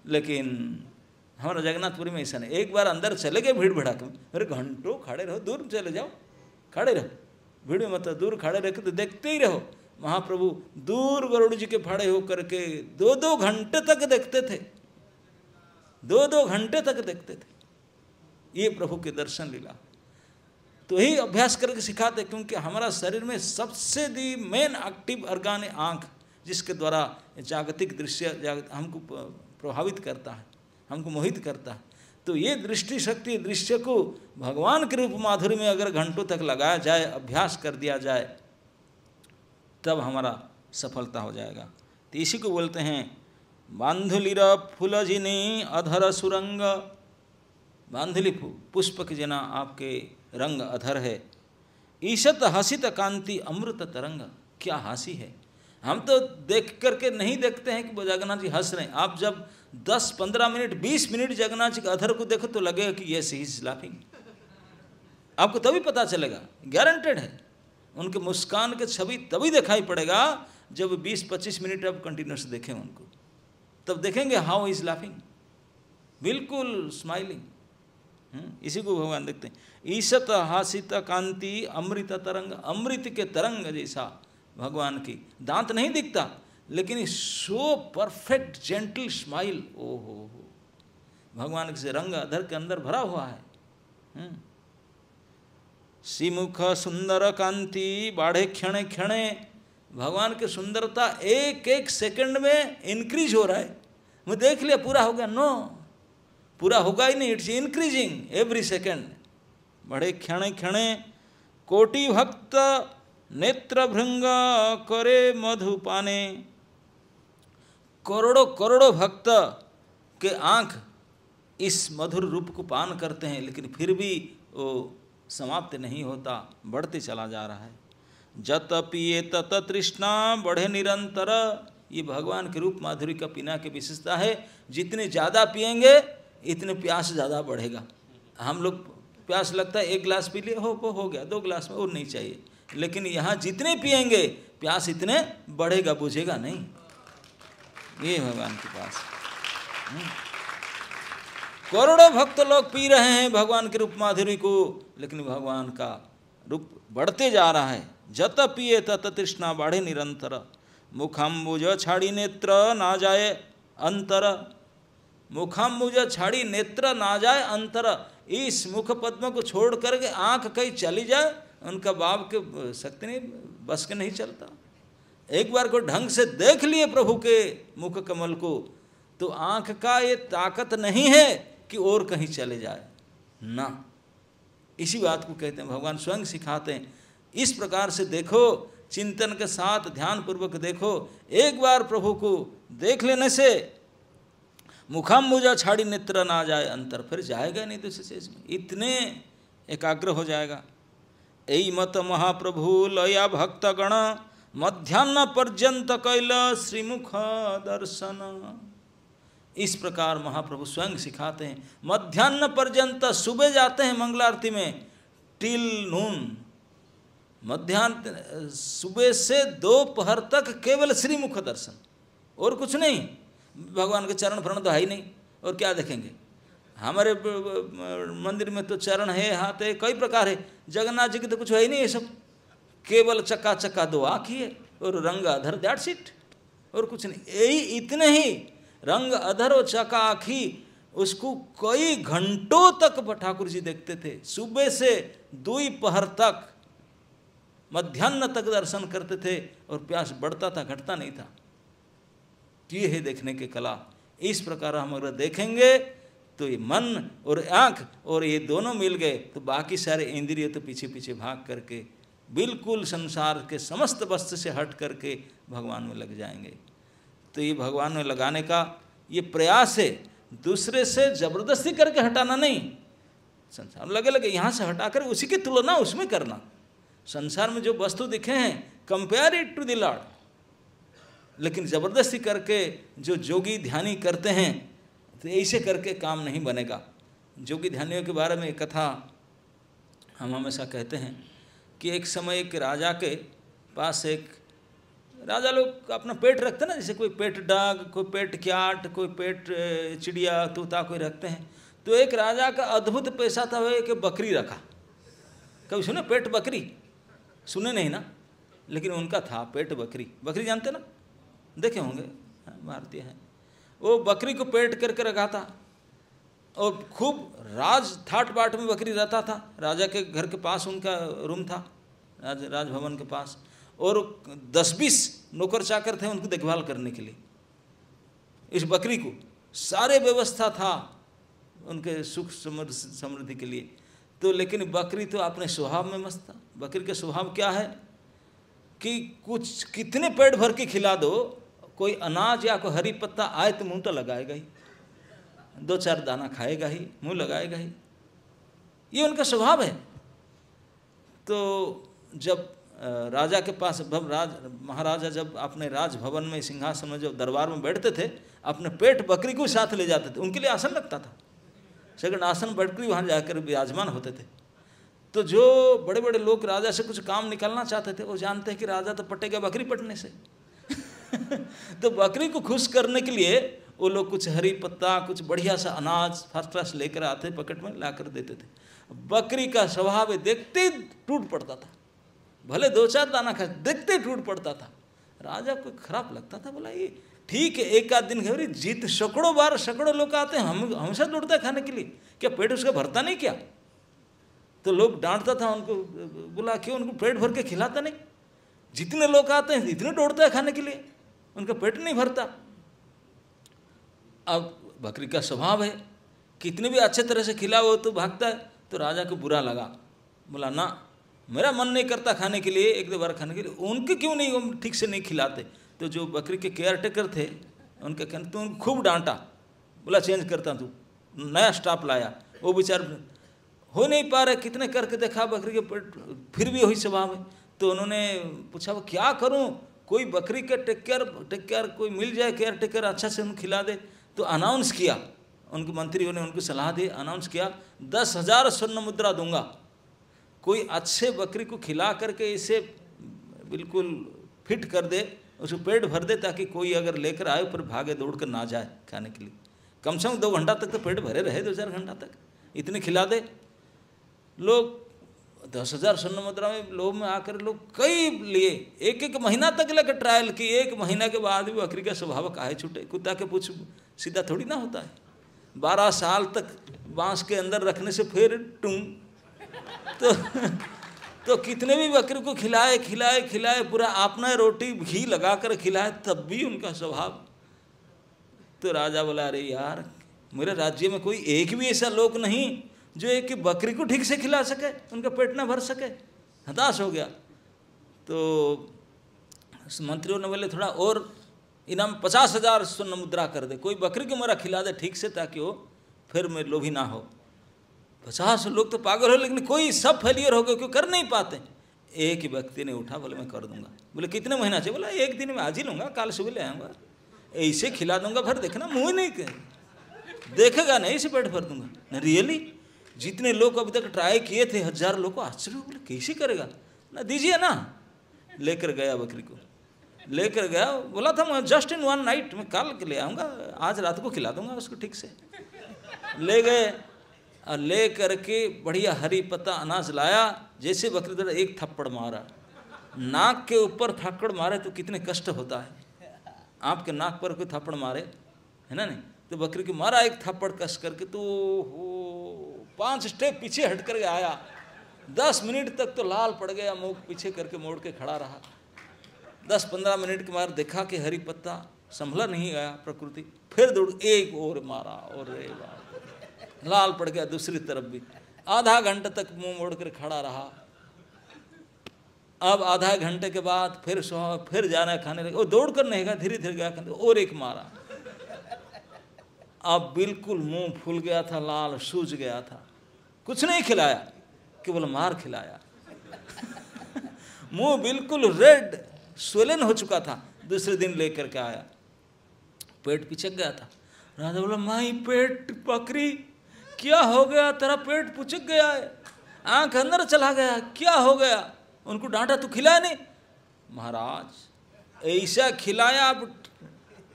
लेकिन हमारा जगन्नाथपुरी में ऐसा नहीं, एक बार अंदर चले गए भीड़ भड़ाक में, अरे घंटों खड़े रहो, दूर चले जाओ, खड़े रहो, भीड़ में मतलब दूर खड़े रह के तो देखते ही रहो। महाप्रभु दूर गरुड़ जी के खड़े होकर के 2-2 घंटे तक देखते थे, 2-2 घंटे तक देखते थे। ये प्रभु के दर्शन लीला, तो यही अभ्यास करके सिखाते, क्योंकि हमारा शरीर में सबसे दी मेन एक्टिव अर्गान है आँख, जिसके द्वारा जागतिक दृश्य हमको प्रभावित करता है, हमको मोहित करता है। तो ये दृष्टि शक्ति दृश्य को भगवान के रूप माधुर्य में अगर घंटों तक लगाया जाए, अभ्यास कर दिया जाए, तब हमारा सफलता हो जाएगा। तो इसी को बोलते हैं बांधुलीर फूलजिनी अधर सुरंग। बांधुली पुष्प के जना आपके रंग अधर है। ईशत हसित कांति अमृत तरंग, क्या हंसी है। हम तो देख करके नहीं देखते हैं कि जगन्नाथ जी हंस रहे हैं। आप जब 10-15 मिनट 20 मिनट जगन्नाथ जी के अधर को देखो तो लगेगा कि यस ही इज लाफिंग, आपको तभी पता चलेगा, गारंटेड है। उनके मुस्कान के छवि तभी दिखाई पड़ेगा जब 20-25 मिनट आप कंटिन्यूस देखें उनको, तब देखेंगे हाउ इज लाफिंग, बिल्कुल स्माइलिंग। इसी को भगवान देखते हैं। ईशत हासित कांति अमृत तरंग, अमृत के तरंग जैसा भगवान की, दांत नहीं दिखता लेकिन सो परफेक्ट जेंटल स्माइल, ओ हो भगवान के रंग अधर के अंदर भरा हुआ है। श्रीमुख सुंदर कांति बाढ़े क्षणे क्षणे, भगवान की सुंदरता एक एक सेकंड में इंक्रीज हो रहा है। मैं देख लिया पूरा हो गया, नो, पूरा होगा ही नहीं, इट्स इंक्रीजिंग एवरी सेकंड। बढ़े क्षणे क्षणे कोटि भक्त नेत्र भृंग करे मधुपाने, करोड़ों करोड़ों भक्त के आँख इस मधुर रूप को पान करते हैं, लेकिन फिर भी वो समाप्त नहीं होता, बढ़ते चला जा रहा है। जत पिए तत तृष्णा बढ़े निरंतर, ये भगवान के रूप माधुरी का पीना की विशेषता है। जितने ज़्यादा पिएंगे इतने प्यास ज़्यादा बढ़ेगा। हम लोग प्यास लगता है 1 गिलास पी लिए, हो गया, 2 गिलास में और नहीं चाहिए, लेकिन यहाँ जितने पिएंगे प्यास इतने बढ़ेगा, बुझेगा नहीं। ये भगवान के पास करोड़ों भक्त लोग पी रहे हैं भगवान के रूप माधुरी को, लेकिन भगवान का रूप बढ़ते जा रहा है। जत पिए तत तृष्णा बढ़े निरंतर, मुखाम्बुज छाड़ी नेत्र ना जाए अंतर, मुखाम्बुज छाड़ी नेत्र ना जाए अंतर, इस मुख पद्म को छोड़ करके आँख कहीं चली जाए, उनका बाप के शक्ति नहीं, बस के नहीं चलता। एक बार को ढंग से देख लिए प्रभु के मुख कमल को, तो आँख का ये ताकत नहीं है कि और कहीं चले जाए ना। इसी बात को कहते हैं, भगवान स्वयं सिखाते हैं, इस प्रकार से देखो चिंतन के साथ ध्यान पूर्वक देखो। एक बार प्रभु को देख लेने से मुखाम्बुजा छाड़ी नेत्र ना जाए अंतर, फिर जाएगा नहीं दूसरे चीज में, इतने एकाग्र हो जाएगा। यही मत महाप्रभु लया भक्तगण मध्याह्न पर्यंत कैल श्रीमुख दर्शन। इस प्रकार महाप्रभु स्वयं सिखाते हैं। मध्याह्न पर्यंत, सुबह जाते हैं मंगला आरती में टिल नून, मध्याह्न सुबह से दोपहर तक केवल श्रीमुख दर्शन और कुछ नहीं। भगवान के चरण फरण तो है ही नहीं, और क्या देखेंगे। हमारे मंदिर में तो चरण है, हाथ है, कई प्रकार है। जगन्नाथ जी की तो कुछ है ही नहीं, ये सब केवल चक्का चक्का दो आँख ही है और रंग अधर, दैट्स इट, और कुछ नहीं। यही इतने ही रंग अधर और चक्का आँखी, उसको कई घंटों तक ठाकुर जी देखते थे। सुबह से दोपहर तक, मध्याह्न तक दर्शन करते थे, और प्यास बढ़ता था, घटता नहीं था। ये है देखने की कला। इस प्रकार हम अगर देखेंगे तो ये मन और आँख और ये दोनों मिल गए तो बाकी सारे इंद्रिय तो पीछे पीछे भाग करके बिल्कुल संसार के समस्त वस्तु से हट करके भगवान में लग जाएंगे। तो ये भगवान में लगाने का ये प्रयास है, दूसरे से जबरदस्ती करके हटाना नहीं। संसार लगे लगे यहाँ से हटाकर उसी की तुलना उसमें करना। संसार में जो वस्तु दिखे हैं, compare it to the lord. लेकिन जबरदस्ती करके जो जोगी ध्यानी करते हैं, तो ऐसे करके काम नहीं बनेगा। जोगी ध्यानियों के बारे में एक कथा हम हमेशा कहते हैं कि एक समय एक राजा के पास, एक राजा लोग अपना पेट रखते हैं ना, जैसे कोई पेट डाग, कोई पेट क्याट, कोई पेट चिड़िया तोता कोई रखते हैं। तो एक राजा का अद्भुत पैसा था, वो एक बकरी रखा। कभी सुने पेट बकरी? सुने नहीं ना, लेकिन उनका था पेट बकरी। बकरी जानते ना, देखे होंगे, भारतीय हैं। वो बकरी को पेट करके रखा था और खूब राज ठाट बाट में बकरी रहता था। राजा के घर के पास उनका रूम था, राजभवन के पास, और 10-20 नौकर चाकर थे उनको देखभाल करने के लिए। इस बकरी को सारे व्यवस्था था उनके सुख समृद्धि के लिए। तो लेकिन बकरी तो अपने स्वभाव में मस्त था। बकरी का स्वभाव क्या है कि कुछ कितने पेट भर के खिला दो, कोई अनाज या कोई हरी पत्ता आए तो मुंह तो लगाएगा ही, 2-4 दाना खाएगा ही, मुंह लगाएगा ही। ये उनका स्वभाव है। तो जब राजा के पास महाराजा जब अपने राजभवन में सिंहासन में जब दरबार में बैठते थे, अपने पेट बकरी को साथ ले जाते थे। उनके लिए आसन लगता था, सेकंड आसन बकरी वहाँ जाकर विराजमान होते थे। तो जो बड़े बड़े लोग राजा से कुछ काम निकालना चाहते थे, वो जानते हैं कि राजा तो पटेगा बकरी पटने से। तो बकरी को खुश करने के लिए वो लोग कुछ हरी पत्ता, कुछ बढ़िया सा अनाज फर्स्ट क्लास लेकर आते, पकेट में लाकर देते थे। बकरी का स्वभाव देखते टूट पड़ता था, भले 2-4 दाना खा, देखते टूट पड़ता था। राजा को खराब लगता था, बोला ये ठीक है, एक आध दिन खबरी जीत, सैकड़ों बार सैकड़ों लोग आते हैं, हम हमेशा लौटता है खाने के लिए, क्या पेट उसका भरता नहीं क्या? तो लोग डांटता था उनको, बोला क्यों उनको पेट भर के खिलाता नहीं? जितने लोग आते हैं इतने दौड़ता है खाने के लिए, उनका पेट नहीं भरता। अब बकरी का स्वभाव है, कितने भी अच्छे तरह से खिलाओ तो भागता है। तो राजा को बुरा लगा, बोला ना मेरा मन नहीं करता खाने के लिए, 1-2 बार खाने के लिए, उनके क्यों नहीं ठीक से नहीं खिलाते? तो जो बकरी के केयर टेकर थे उनके कहने, तो उनको खूब डांटा, बोला चेंज करता तू, नया स्टाफ लाया। वो बेचार हो नहीं पा रहे, कितने करके देखा बकरी के पेट, फिर भी वही स्वभाव है। तो उन्होंने पूछा वो क्या करूं, कोई बकरी के टेक केयर कोई मिल जाए, केयर टेकर अच्छा से उनको खिला दे। तो अनाउंस किया, उनके मंत्रियों ने उनको सलाह दी, अनाउंस किया 10,000 स्वर्ण मुद्रा दूंगा, कोई अच्छे बकरी को खिला करके इसे बिल्कुल फिट कर दे, उसको पेट भर दे, ताकि कोई अगर लेकर आए पर भागे दौड़ कर ना जाए खाने के लिए। कम से कम 2 घंटा तक तो पेट भरे रहे, 2-4 घंटा तक इतने खिला दे। लोग 10,000 स्वर्ण मुद्रा में लोभ में आकर लोग कई लिए, 1-1 महीना तक लेकर ट्रायल की। 1 महीना के बाद भी बकरी का स्वभाव काहे छूटे, कुत्ता के पूछ सीधा थोड़ी ना होता है। 12 साल तक बांस के अंदर रखने से फिर टूंग तो कितने भी बकरी को खिलाए पूरा अपना रोटी घी लगाकर खिलाए, तब भी उनका स्वभाव। तो राजा बोला अरे यार, मेरे राज्य में कोई एक भी ऐसा लोग नहीं जो एक बकरी को ठीक से खिला सके, उनका पेट ना भर सके। हताश हो गया। तो मंत्रियों ने बोले थोड़ा और इनाम 50,000 स्वर्ण मुद्रा कर दे, कोई बकरी को मेरा खिला दे ठीक से, ताकि वो फिर मैं लोभी ना हो। 50 लोग तो पागल हो, लेकिन कोई सब फेलियर हो गए, क्यों कर नहीं पाते। एक ही व्यक्ति ने उठा, बोले मैं कर दूंगा। बोले कितने महीना चाहिए? बोला 1 दिन में आज ही लूँगा, काल सुबह ले आऊँगा, ऐसे खिला दूंगा, फिर देखना मुँह नहीं देखेगा नहीं, ऐसे पेट भर दूंगा ना। रियली जितने लोग अभी तक ट्राई किए थे, 1000 लोग को आश्चर्य, बोले कैसे करेगा ना, दीजिए ना। लेकर गया, बकरी को लेकर गया, बोला था मैं जस्ट इन 1 नाइट, मैं कल के ले आऊँगा, आज रात को खिला दूंगा उसको ठीक से। ले गए और ले करके बढ़िया हरी पत्ता अनाज लाया। जैसे बकरी द्वारा एक थप्पड़ मारा, नाक के ऊपर थप्पड़ मारे तो कितने कष्ट होता है। आपके नाक पर कोई थप्पड़ मारे है ना, नहीं तो बकरी को मारा एक थप्पड़ कस करके, तो हो 5 स्टेप पीछे हट कर आया। 10 मिनट तक तो लाल पड़ गया, मुँह पीछे करके मोड़ के खड़ा रहा। 10-15 मिनट के बाद देखा कि हरी पत्ता संभला नहीं गया प्रकृति, फिर दौड़ एक और मारा, और लाल पड़ गया दूसरी तरफ भी। आधा घंटे तक मुंह मोड़ कर खड़ा रहा। अब आधा घंटे के बाद फिर जाना खाने लगा, वो दौड़ कर नहीं गया, धीरे धीरे गया खाने, और एक मारा। अब बिल्कुल मुंह फूल गया था, लाल सूज गया था। कुछ नहीं खिलाया, केवल मार खिलाया। मुंह बिल्कुल रेड स्वेलन हो चुका था। दूसरे दिन लेकर के आया, पेट पिचक गया था। राजा बोला माई पेट बकरी क्या हो गया, तेरा पेट पुचक गया है, आंख अंदर चला गया, क्या हो गया? उनको डांटा, तू खिलाया नहीं। महाराज ऐसा खिलाया, आप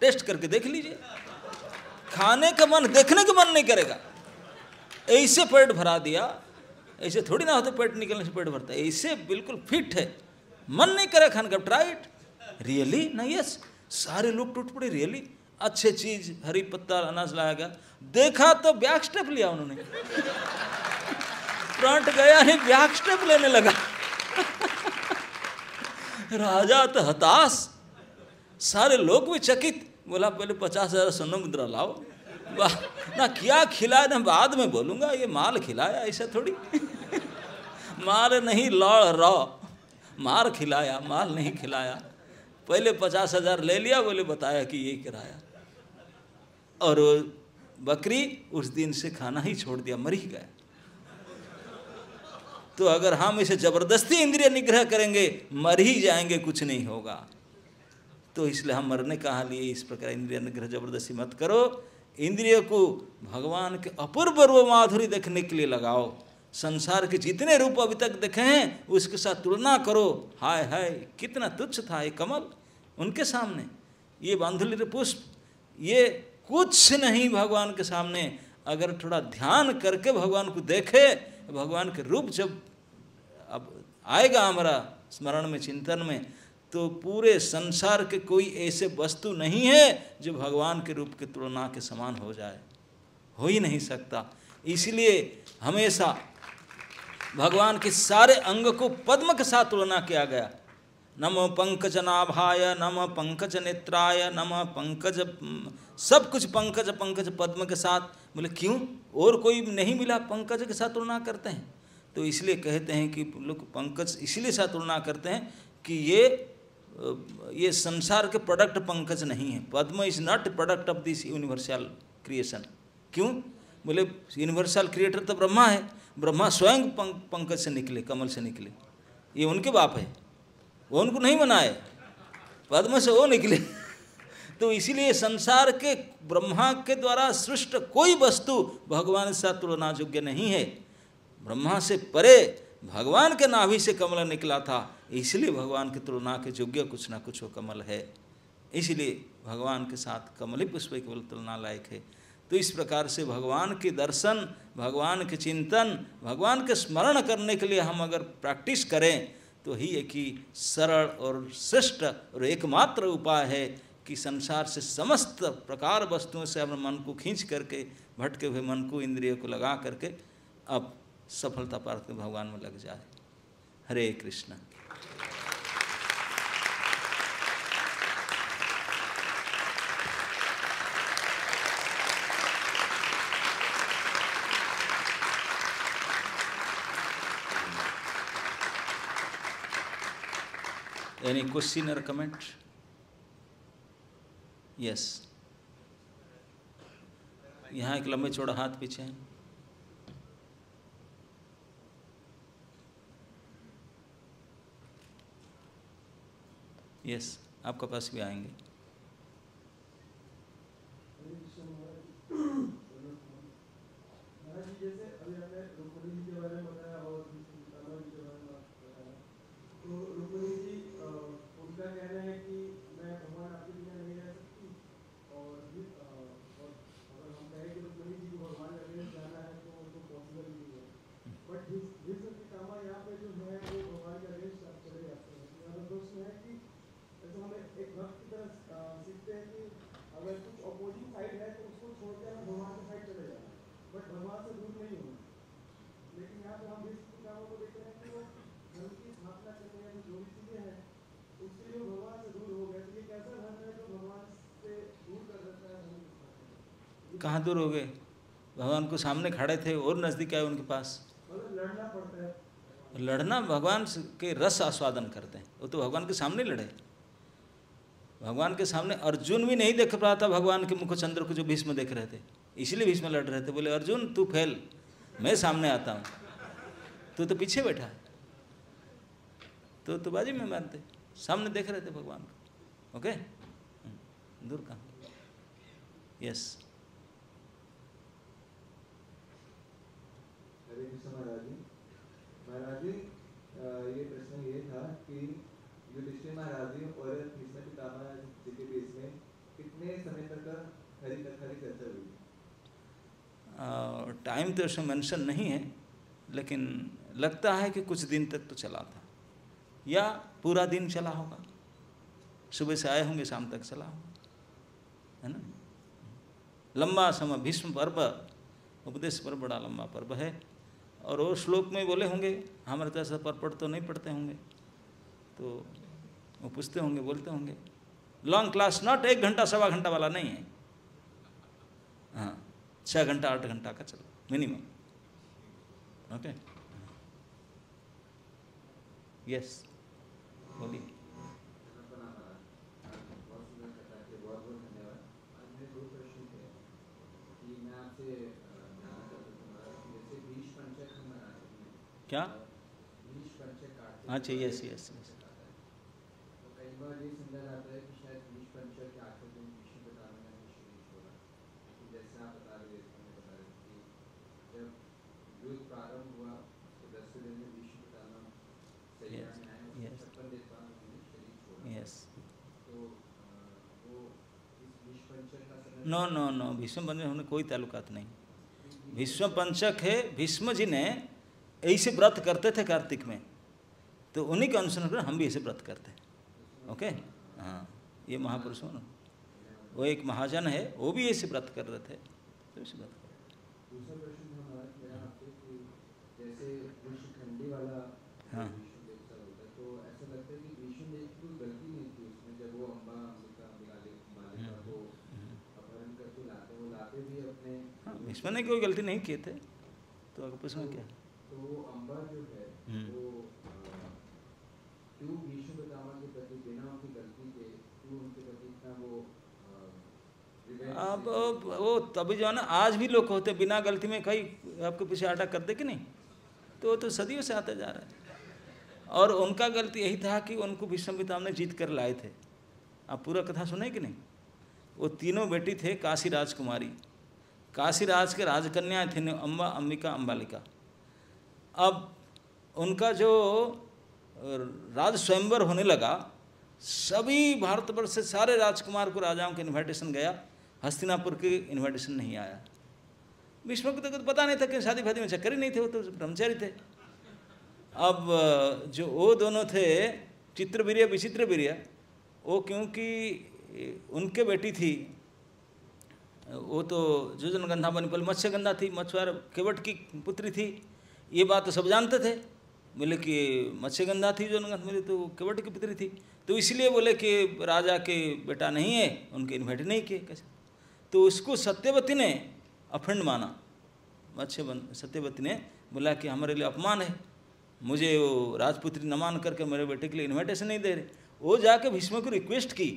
टेस्ट करके देख लीजिए, खाने का मन, देखने का मन नहीं करेगा। ऐसे पेट भरा दिया, ऐसे थोड़ी ना होता पेट निकलने से पेट भरता है, ऐसे बिल्कुल फिट है, मन नहीं करे खाने का। ट्राई इट रियली ना, यस। सारे लोग टूट पड़े, रियली अच्छे चीज हरी पत्ता अनाज लाया गया। देखा तो बैक स्टेप लिया उन्होंने, फ्रंट गया नहीं, बैक स्टेप लेने लगा। राजा तो हताश, सारे लोग भी चकित। बोला पहले 50,000 स्वर्ण मुद्रा लाओ ना, क्या खिलाया ना बाद में बोलूंगा, ये माल खिलाया, ऐसा थोड़ी। माल नहीं लड़ रहा, मार खिलाया, माल नहीं खिलाया। पहले 50,000 ले लिया, बोले बताया कि ये किराया। और बकरी उस दिन से खाना ही छोड़ दिया, मर ही गया। तो अगर हम इसे जबरदस्ती इंद्रिय निग्रह करेंगे, मर ही जाएंगे, कुछ नहीं होगा। तो इसलिए हम मरने कहाँ लिए, इस प्रकार इंद्रिय निग्रह जबरदस्ती मत करो। इंद्रिय को भगवान के अपूर्व रूप माधुरी देखने के लिए लगाओ। संसार के जितने रूप अभी तक देखे हैं उसके साथ तुलना करो। हाय हाय कितना तुच्छ था ये कमल उनके सामने, ये बांधुली पुष्प, ये कुछ नहीं भगवान के सामने। अगर थोड़ा ध्यान करके भगवान को देखे, भगवान के रूप जब अब आएगा हमारा स्मरण में, चिंतन में, तो पूरे संसार के कोई ऐसे वस्तु नहीं है जो भगवान के रूप के तुलना के समान हो जाए, हो ही नहीं सकता। इसलिए हमेशा भगवान के सारे अंग को पद्म के साथ तुलना किया गया। नमो पंकज नाभाय, नमो पंकज नेत्राय, नमो पंकज, सब कुछ पंकज पंकज पद्म के साथ। बोले क्यों, और कोई नहीं मिला पंकज के साथ तुलना करते हैं? तो इसलिए कहते हैं कि लोग पंकज इसलिए साथ तुलना करते हैं कि ये संसार के प्रोडक्ट पंकज नहीं है। पद्म is not product of this universal creation. क्यों? बोले यूनिवर्सल क्रिएटर तो ब्रह्मा है, ब्रह्मा स्वयं पंकज से निकले, कमल से निकले, ये उनके बाप है, वो उनको नहीं बनाए, पद्म से वो निकले। तो इसीलिए संसार के ब्रह्मा के द्वारा सृष्ट कोई वस्तु भगवान के साथ तुलना योग्य नहीं है। ब्रह्मा से परे भगवान के नाभि से कमल निकला था, इसलिए भगवान की तुलना के योग्य कुछ ना कुछ वो कमल है। इसलिए भगवान के साथ कमल पुष्प केवल तुलना लायक है। तो इस प्रकार से भगवान के दर्शन, भगवान के चिंतन, भगवान के स्मरण करने के लिए हम अगर प्रैक्टिस करें तो ही एक ही सरल और श्रेष्ठ और एकमात्र उपाय है कि संसार से समस्त प्रकार वस्तुओं से अपने मन को खींच करके, भटके हुए मन को, इंद्रियों को लगा करके अब सफलता पाकर भगवान में लग जाए। हरे Krishna. Any question or comment? Yes. यहाँ एक लंबे चौड़ा हाथ पीछे है. यस, आपका पास भी आएंगे. जैसे अभी हमने रुक्मिणी जी के बारे में बताया और सीतामा जी के बारे में बताया, तो रुक्मिणी जी उनका कहना है कि मैं भगवान आपके बिना नहीं रह सकती, और अगर हम कहें कि रुक्मिणी जी को भगवान के अगेंस्ट जाना है तो उनको पॉसिबल नहीं है. बट भीष्म पितामह यहाँ पे जो है वो भगवान के अगेंस्ट चले जाते हैं. मेरा प्रश्न है कि जैसे हम एक भक्त की तरह सीखते हैं कि अगर कुछ अपोजिंग साइड है तो उसको छोड़कर हम भगवान के साइड चले जाना, बट भगवान से दूर नहीं होना. लेकिन यहाँ पे हम भीष्म पितामह को देखते हैं कि वो धर्म की स्थापना करने या जो भी चीजें हैं उसके लिए वो भगवान से दूर हो गए. तो ये कैसा धर्म है जो भगवान से दूर कर देता है धर्म की स्थापना? कहाँ दूर हो गए? भगवान को सामने खड़े थे और नज़दीक आए उनके पास. मतलब लड़ना पड़ता है. लड़ना, भगवान के रस आस्वादन करते हैं. वो तो भगवान के सामने लड़े. भगवान के सामने अर्जुन भी नहीं देख रहा था भगवान के मुख चंद्र को जो भीष्म देख रहे थे, इसलिए भीष्म लड़ रहे थे. बोले अर्जुन तू फेल, मैं सामने आता हूँ, तू तो पीछे बैठा है. तो बाजी में मारते, सामने देख रहे थे भगवान को. ओके, दूर कहाँ. यस. हरे कृष्ण महाराज जी. महाराज जी, ये प्रश्न ये था कि युधिष्ठिर महाराज जी और भीष्म पितामह जी के बीच में कितने समय तक हरि कथा की चर्चा हुई? टाइम तो उसमें मेंशन नहीं है, लेकिन लगता है कि कुछ दिन तक तो चला था, या पूरा दिन चला होगा. सुबह से आए होंगे, शाम तक चला होगा, है ना. लंबा समय. भीष्म पर्व, उपदेश पर बड़ा लंबा पर्व है. और वो श्लोक में बोले होंगे, हमारे तरह से परपट तो नहीं पढ़ते होंगे, तो वो पूछते होंगे, बोलते होंगे. लॉन्ग क्लास, नॉट 1 घंटा 1.25 घंटा वाला नहीं है. हाँ, 6 घंटा 8 घंटा का चलो मिनिमम. ओके. यस, बोलिए. बहुत धन्यवाद. आज मेरे 2 प्रश्न थे कि मैं आपसे जानना चाहता था कि जैसे भीष्म पंचक हम मनाते हैं. क्या? भीष्म पंचक काटते. अच्छा, यस. तो कई बार ये समझा जाता है कि शायद भीष्म पंचक के आखिर दिन भीष्म पितामह ने अपनी शरीर छोड़ा. तो जैसे आप बता रहे थे कि जब युद्ध प्रारंभ हुआ तो 10वें दिन में भीष्म पितामह शैया में आए, 56 दिन बाद उन्होंने शरीर छोड़ा. यस. तो वो इस भीष्म पंचक का समय नो, भीष्म पंचक हमने कोई ताल्लुकात नहीं. भीष्म पंचक है, भीष्म जी ने ऐसे व्रत करते थे कार्तिक में, तो उन्हीं के अनुसरण कर हम भी ऐसे व्रत करते हैं. ओके. हाँ, ये महापुरुषों ने, वो एक महाजन है, वो भी ऐसे व्रत कर रहे थे, तो ऐसे व्रत कर. दूसरा प्रश्न हमारा मेरा आपसे कि जैसे विश्वखंडी वाला हाँ. विष्णु देव का होता है, तो ऐसा लगता है कि विष्णु देव की कोई गलती नहीं थी उसमें. जब वो अंबिका बालिका को अपहरण करके लाते, वो लाते भी अपने. हाँ, भीष्म ने कोई गलती नहीं किए थे, तो आपस में क्या. तो वो अम्बा जो है वो क्यों भीष्म पितामह के प्रति बिना उनकी गलती के क्यों उनके प्रति इतना वो अब वो तभी जो है ना, आज भी लोग होते बिना गलती में कहीं आपके पीछे अटैक कर दे कि नहीं, तो वो तो सदियों से आते जा रहा है. और उनका गलती यही था कि उनको भीष्म पितामह ने जीत कर लाए थे. आप पूरा कथा सुने कि नहीं? वो तीनों बेटी थे काशी राजकुमारी. काशी राज के राजकन्या थे अम्बा, अंबिका, अंबालिका. अब उनका जो राज स्वयंवर होने लगा, सभी भारतवर्ष से सारे राजकुमार को, राजाओं के इन्विटेशन गया, हस्तिनापुर के इन्विटेशन नहीं आया. भीष्म को तो कुछ पता नहीं था कि शादी फादी में चक्कर ही नहीं थे, वो तो ब्रह्मचारी थे. अब जो वो दोनों थे चित्रवीर्य विचित्रवीर्य, वो क्योंकि उनके बेटी थी, वो तो योजनगंधा बनिपल मत्स्यगंधा थी, मछुआर केवट की पुत्री थी. ये बात तो सब जानते थे. बोले कि मत्स्यगंधा थी योजनगंधा, मेरी तो केवट की पुत्री थी, तो इसलिए बोले कि राजा के बेटा नहीं है, उनके इन्वाइट नहीं किए. कैसे? तो उसको सत्यवती ने अफंड माना. सत्यवती ने बोला कि हमारे लिए अपमान है, मुझे वो राजपुत्री न मान करके मेरे बेटे के लिए इन्विटेशन नहीं दे रहे। वो जाके भीष्म को रिक्वेस्ट की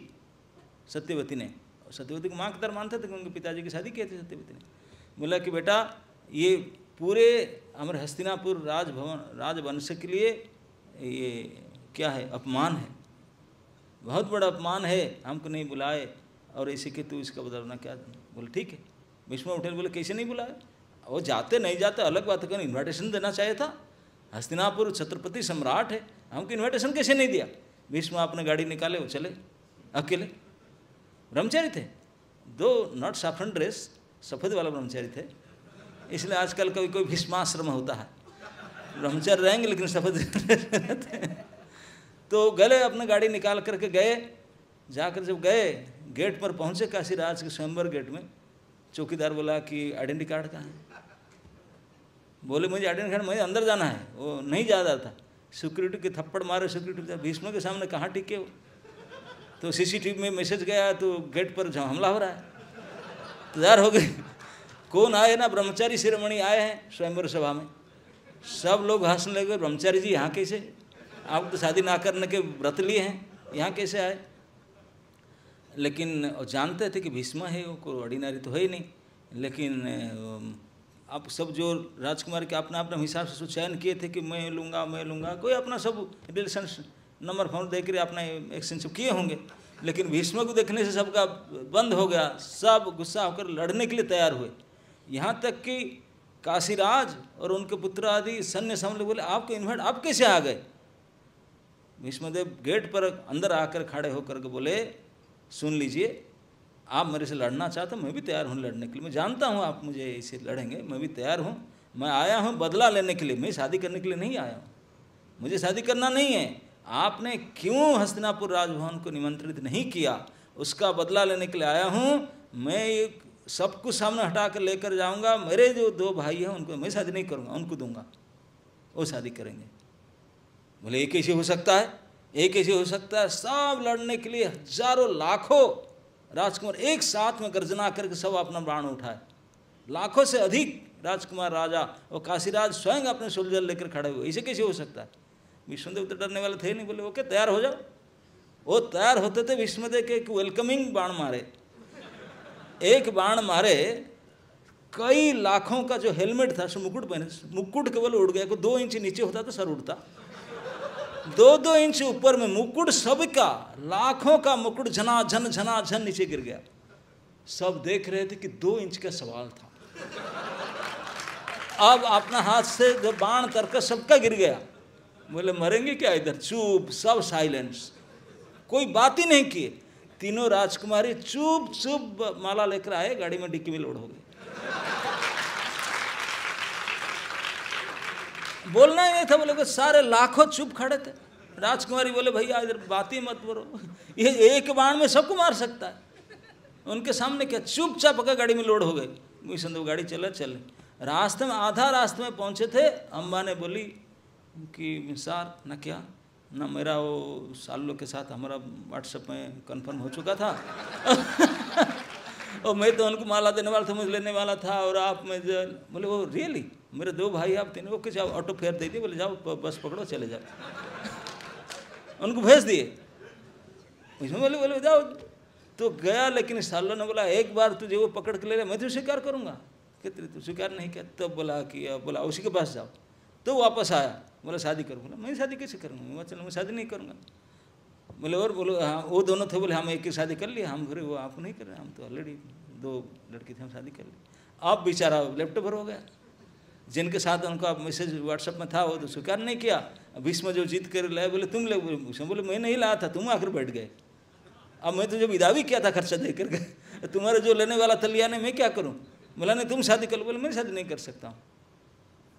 सत्यवती ने। सत्यवती को माँ की तरह मानते थे कि उनके पिताजी की शादी किए थे सत्यवती ने। बोला कि बेटा ये पूरे हमारे हस्तिनापुर राजवंश के लिए ये क्या है, अपमान है, बहुत बड़ा अपमान है, हमको नहीं बुलाए और इसी के तू इसका बदलना क्या। बोले ठीक है। भीष्म उठे बोले कैसे नहीं बुलाए, वो जाते नहीं जाते अलग बात है, इन्विटेशन देना चाहिए था, हस्तिनापुर छत्रपति सम्राट है, हमको इन्विटेशन कैसे नहीं दिया। भीष्म अपने गाड़ी निकाले वो चले अकेले। ब्रह्मचारी थे, दो नॉट सैफरन ड्रेस, सफ़ेद वाला ब्रह्मचारी थे, इसलिए आजकल कभी कोई भीष्माश्रम होता है, ब्रह्मचारी रहेंगे लेकिन सफ़ेद रहते। तो गए अपने गाड़ी निकाल करके गए। जाकर जब गए गेट पर पहुँचे काशीराज के स्वयंवर गेट में, चौकीदार बोला कि आइडेंटिटी कार्ड कहाँ है। बोले मुझे आइडेंटिटी कार्ड, मुझे अंदर जाना है। वो नहीं जा रहा था, सिक्योरिटी के थप्पड़ मारे सिक्योरिटी। भीष्म के सामने कहाँ टिके हो। तो सीसीटीवी में मैसेज गया तो गेट पर हमला हो रहा है। तैयार हो गए, कौन आए ना, ब्रह्मचारी शिरोमणि आए हैं स्वयंवर सभा में। सब लोग हंसने लगे, ब्रह्मचारी जी यहाँ कैसे, आप तो शादी ना करने के व्रत लिए हैं, यहाँ कैसे आए। लेकिन जानते थे कि भीष्म है, वो कोई ऑर्डिनरी तो है ही नहीं। लेकिन आप सब जो राजकुमार के अपना अपना हिसाब से चयन किए थे कि मैं लूँगा, कोई अपना सब रिलेशन नंबर फोन दे कर अपना एक्सचेंज किए होंगे। लेकिन भीष्म को देखने से सबका बंद हो गया, सब गुस्सा होकर लड़ने के लिए तैयार हुए। यहाँ तक कि काशीराज और उनके पुत्र आदि सैन्य समझ बोले आपको इन्वाइट, आप कैसे आ गए। भीष्मदेव गेट पर अंदर आकर खड़े होकर के बोले सुन लीजिए, आप मेरे से लड़ना चाहते हो, मैं भी तैयार हूँ लड़ने के लिए। मैं जानता हूँ आप मुझे इसे लड़ेंगे, मैं भी तैयार हूँ। मैं आया हूँ बदला लेने के लिए, मैं शादी करने के लिए नहीं आया हूँ, मुझे शादी करना नहीं है। आपने क्यों हस्तिनापुर राजभवन को निमंत्रित नहीं किया, उसका बदला लेने के लिए आया हूँ। मैं सब कुछ सामने हटा कर लेकर जाऊँगा। मेरे जो दो भाई हैं उनको मैं शादी नहीं करूँगा, उनको दूंगा, वो शादी करेंगे। बोले एक कैसे हो सकता है, एक कैसे हो सकता है। सब लड़ने के लिए हजारों लाखों राजकुमार एक साथ में गर्जना करके सब अपना प्राण उठाए। लाखों से अधिक राजकुमार राजा और काशीराज स्वयं अपने सोल्जर लेकर खड़े हुए, इसे कैसे हो सकता है। विष्णुदेव तो डरने वाले थे नहीं, बोले ओके तैयार हो जाओ। वो तैयार होते थे, विष्णुदेव के एक वेलकमिंग बाण मारे, एक बाण मारे, कई लाखों का जो हेलमेट था, सो मुकुट पहने, मुकुट केवल उड़ गया। को 2 इंच नीचे होता तो सर उड़ता, 2-2 इंच ऊपर में मुकुट, सबका लाखों का मुकुट झनाझन नीचे गिर गया। सब देख रहे थे कि 2 इंच का सवाल था। अब अपना हाथ से जो बाण तरकर सबका गिर गया। बोले मरेंगे क्या इधर, चुप, सब साइलेंस, कोई बात ही नहीं किए। तीनों राजकुमारी चुप माला लेकर आए, गाड़ी में डिक्की में लोड हो गई। बोलना ही नहीं था। बोले सारे लाखों चुप खड़े थे। राजकुमारी बोले भैया इधर बात ही मत करो, ये एक बाण में सबको मार सकता है। उनके सामने क्या, चुपचाप का गाड़ी में लोड हो गए। विष्णु गाड़ी चले। रास्ते में आधा रास्ते में पहुंचे थे, अम्बा ने बोली कि सार न क्या ना, मेरा वो सालों के साथ हमारा व्हाट्सएप में कंफर्म हो चुका था और मैं तो उनको माला देने वाला था, मुझे लेने वाला था, और आप में बोले वो रियली मेरे 2 भाई आप तीनों को जाओ, ऑटो फेयर दे दिए। बोले जाओ बस पकड़ो चले जाओ। उनको भेज दिए। बोले जाओ। तो गया, लेकिन सालों ने बोला एक बार तुझे वो पकड़ के ले रहा, मैं तो स्वीकार करूँगा। कहते तू स्वीकार नहीं किया, तब बोला कि बोला उसी के पास जाओ। तो वापस आया, बोला शादी करूँ। बोला मैं शादी कैसे करूँगा, मैं शादी नहीं करूँगा। बोले और बोलो हाँ, वो दोनों थे, बोले हम एक ही शादी कर लिए, हम घरे वो आप नहीं कर रहे, हम तो ऑलरेडी 2 लड़की थे, हम शादी कर ली। अब बेचारा लेफ्ट ओवर हो गया। जिनके साथ उनका मैसेज व्हाट्सएप में था वो तो स्वीकार नहीं किया। भीष्म जो जीत कर लाए, बोले तुम लोग, बोले मैं नहीं लाया था, तुम आकर बैठ गए। अब मैं तुझे विदा भी किया था खर्चा दे करके, तुम्हारे जो लेने वाला था लिया नहीं, मैं क्या करूँ। बोला नहीं तुम शादी कर लो। बोले मैं शादी नहीं कर सकता हूँ।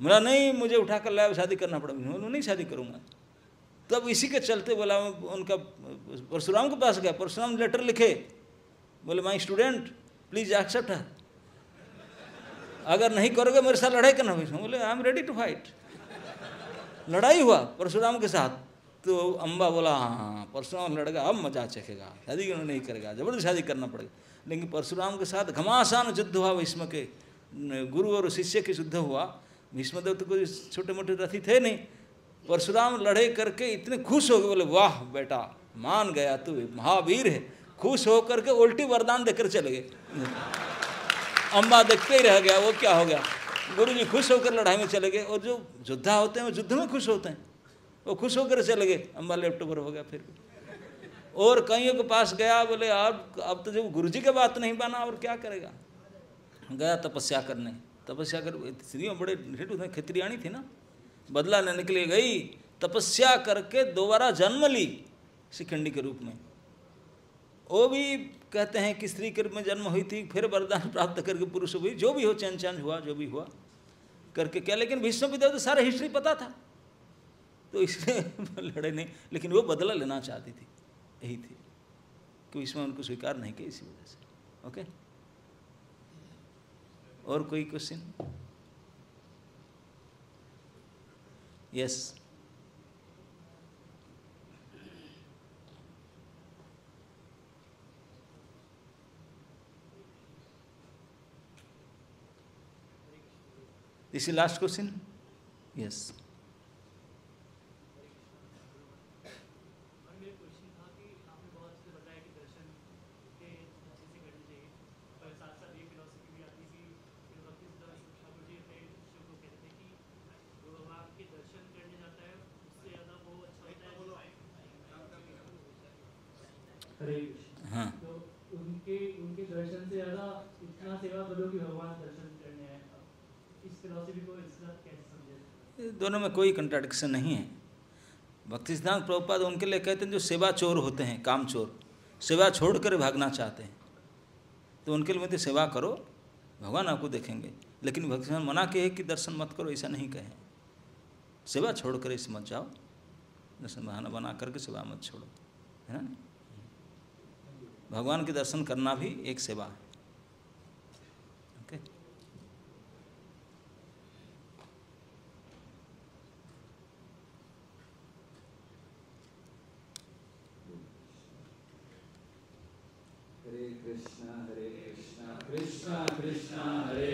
बोला नहीं मुझे उठा कर लाया, शादी करना पड़ा। बोला नहीं शादी करूँगा। तब इसी के चलते बोला उनका परशुराम के पास गया, परशुराम लेटर लिखे, बोले माई स्टूडेंट प्लीज एक्सेप्ट है, अगर नहीं करोगे मेरे साथ लड़ाई करना। बोले I am ready to fight. लड़ाई हुआ परशुराम के साथ। तो अम्बा बोला हाँ परशुराम लड़ेगा, अब मजा चखेगा, शादी नहीं करेगा, जबरदस्त शादी करना पड़ेगा। लेकिन परशुराम के साथ घमासान युद्ध हुआ, भीष्म के गुरु और शिष्य के युद्ध हुआ। भीष्मदेव तो कोई छोटे मोटे रथी थे नहीं, परशुराम लड़ाई करके इतने खुश हो गए, बोले वाह बेटा मान गया तू महावीर है। खुश होकर के उल्टी वरदान देकर चले गए। अम्बा देखते ही रह गया, वो क्या हो गया। गुरु जी खुश होकर लड़ाई में चले गए, और जो योद्धा होते हैं वो युद्ध में खुश होते हैं, वो खुश होकर चले गए। अम्बा लेफ्ट ओवर हो गया फिर। और कईयों के पास गया, बोले अब तो जब गुरु जी की बात नहीं माना और क्या करेगा। गया तपस्या करने, तपस्या कर स्त्रियों बड़े हिट होते, खितरियाणी थी ना, बदला लेने के लिए गई, तपस्या करके दोबारा जन्म ली शिखंडी के रूप में। वो भी कहते हैं कि स्त्री के रूप में जन्म हुई थी, फिर वरदान प्राप्त करके पुरुष हुई, जो भी हो चेंज हुआ, जो भी हुआ करके क्या। लेकिन भीष्म पितामह तो सारा हिस्ट्री पता था, तो इसलिए लड़े नहीं, लेकिन वो बदला लेना चाहती थी, यही थी कि इसमें उनको स्वीकार नहीं किया, इसी वजह से। ओके, और कोई question? Yes. This is last question? Yes. और मेरा क्वेश्चन था कि आपने बहुत अच्छे से बताया कि दर्शन के अच्छे से करने चाहिए, और साथ साथ ये फिलॉसफी भी आती थी कि भक्ति सिद्धांत ठाकुर जी अपने शिष्यों को कहते थे कि जो भगवान के दर्शन करने जाता है उससे ज़्यादा वो अच्छा होता है। हरे कृष्ण। हाँ, तो उनके दर्शन से ज़्यादा इतना सेवा करो कि भगवान दर्शन करने आए। इस फिलॉसफी को इस तरह कैसे समझे? दोनों में कोई कंट्राडिक्शन नहीं है। भक्ति सिद्धांत प्रभुपाद उनके लिए कहते हैं जो सेवा चोर होते हैं, काम चोर, सेवा छोड़कर भागना चाहते हैं, तो उनके लिए तो सेवा करो, भगवान आपको देखेंगे। लेकिन भक्ति सिद्धांत मना के है कि दर्शन मत करो, ऐसा नहीं कहे। सेवा छोड़कर इसे मत जाओ, दर्शन बहाना बना करके सेवा मत छोड़ो, है ना। भगवान के दर्शन करना भी एक सेवा है। ओके, हरे कृष्णा कृष्णा कृष्णा हरे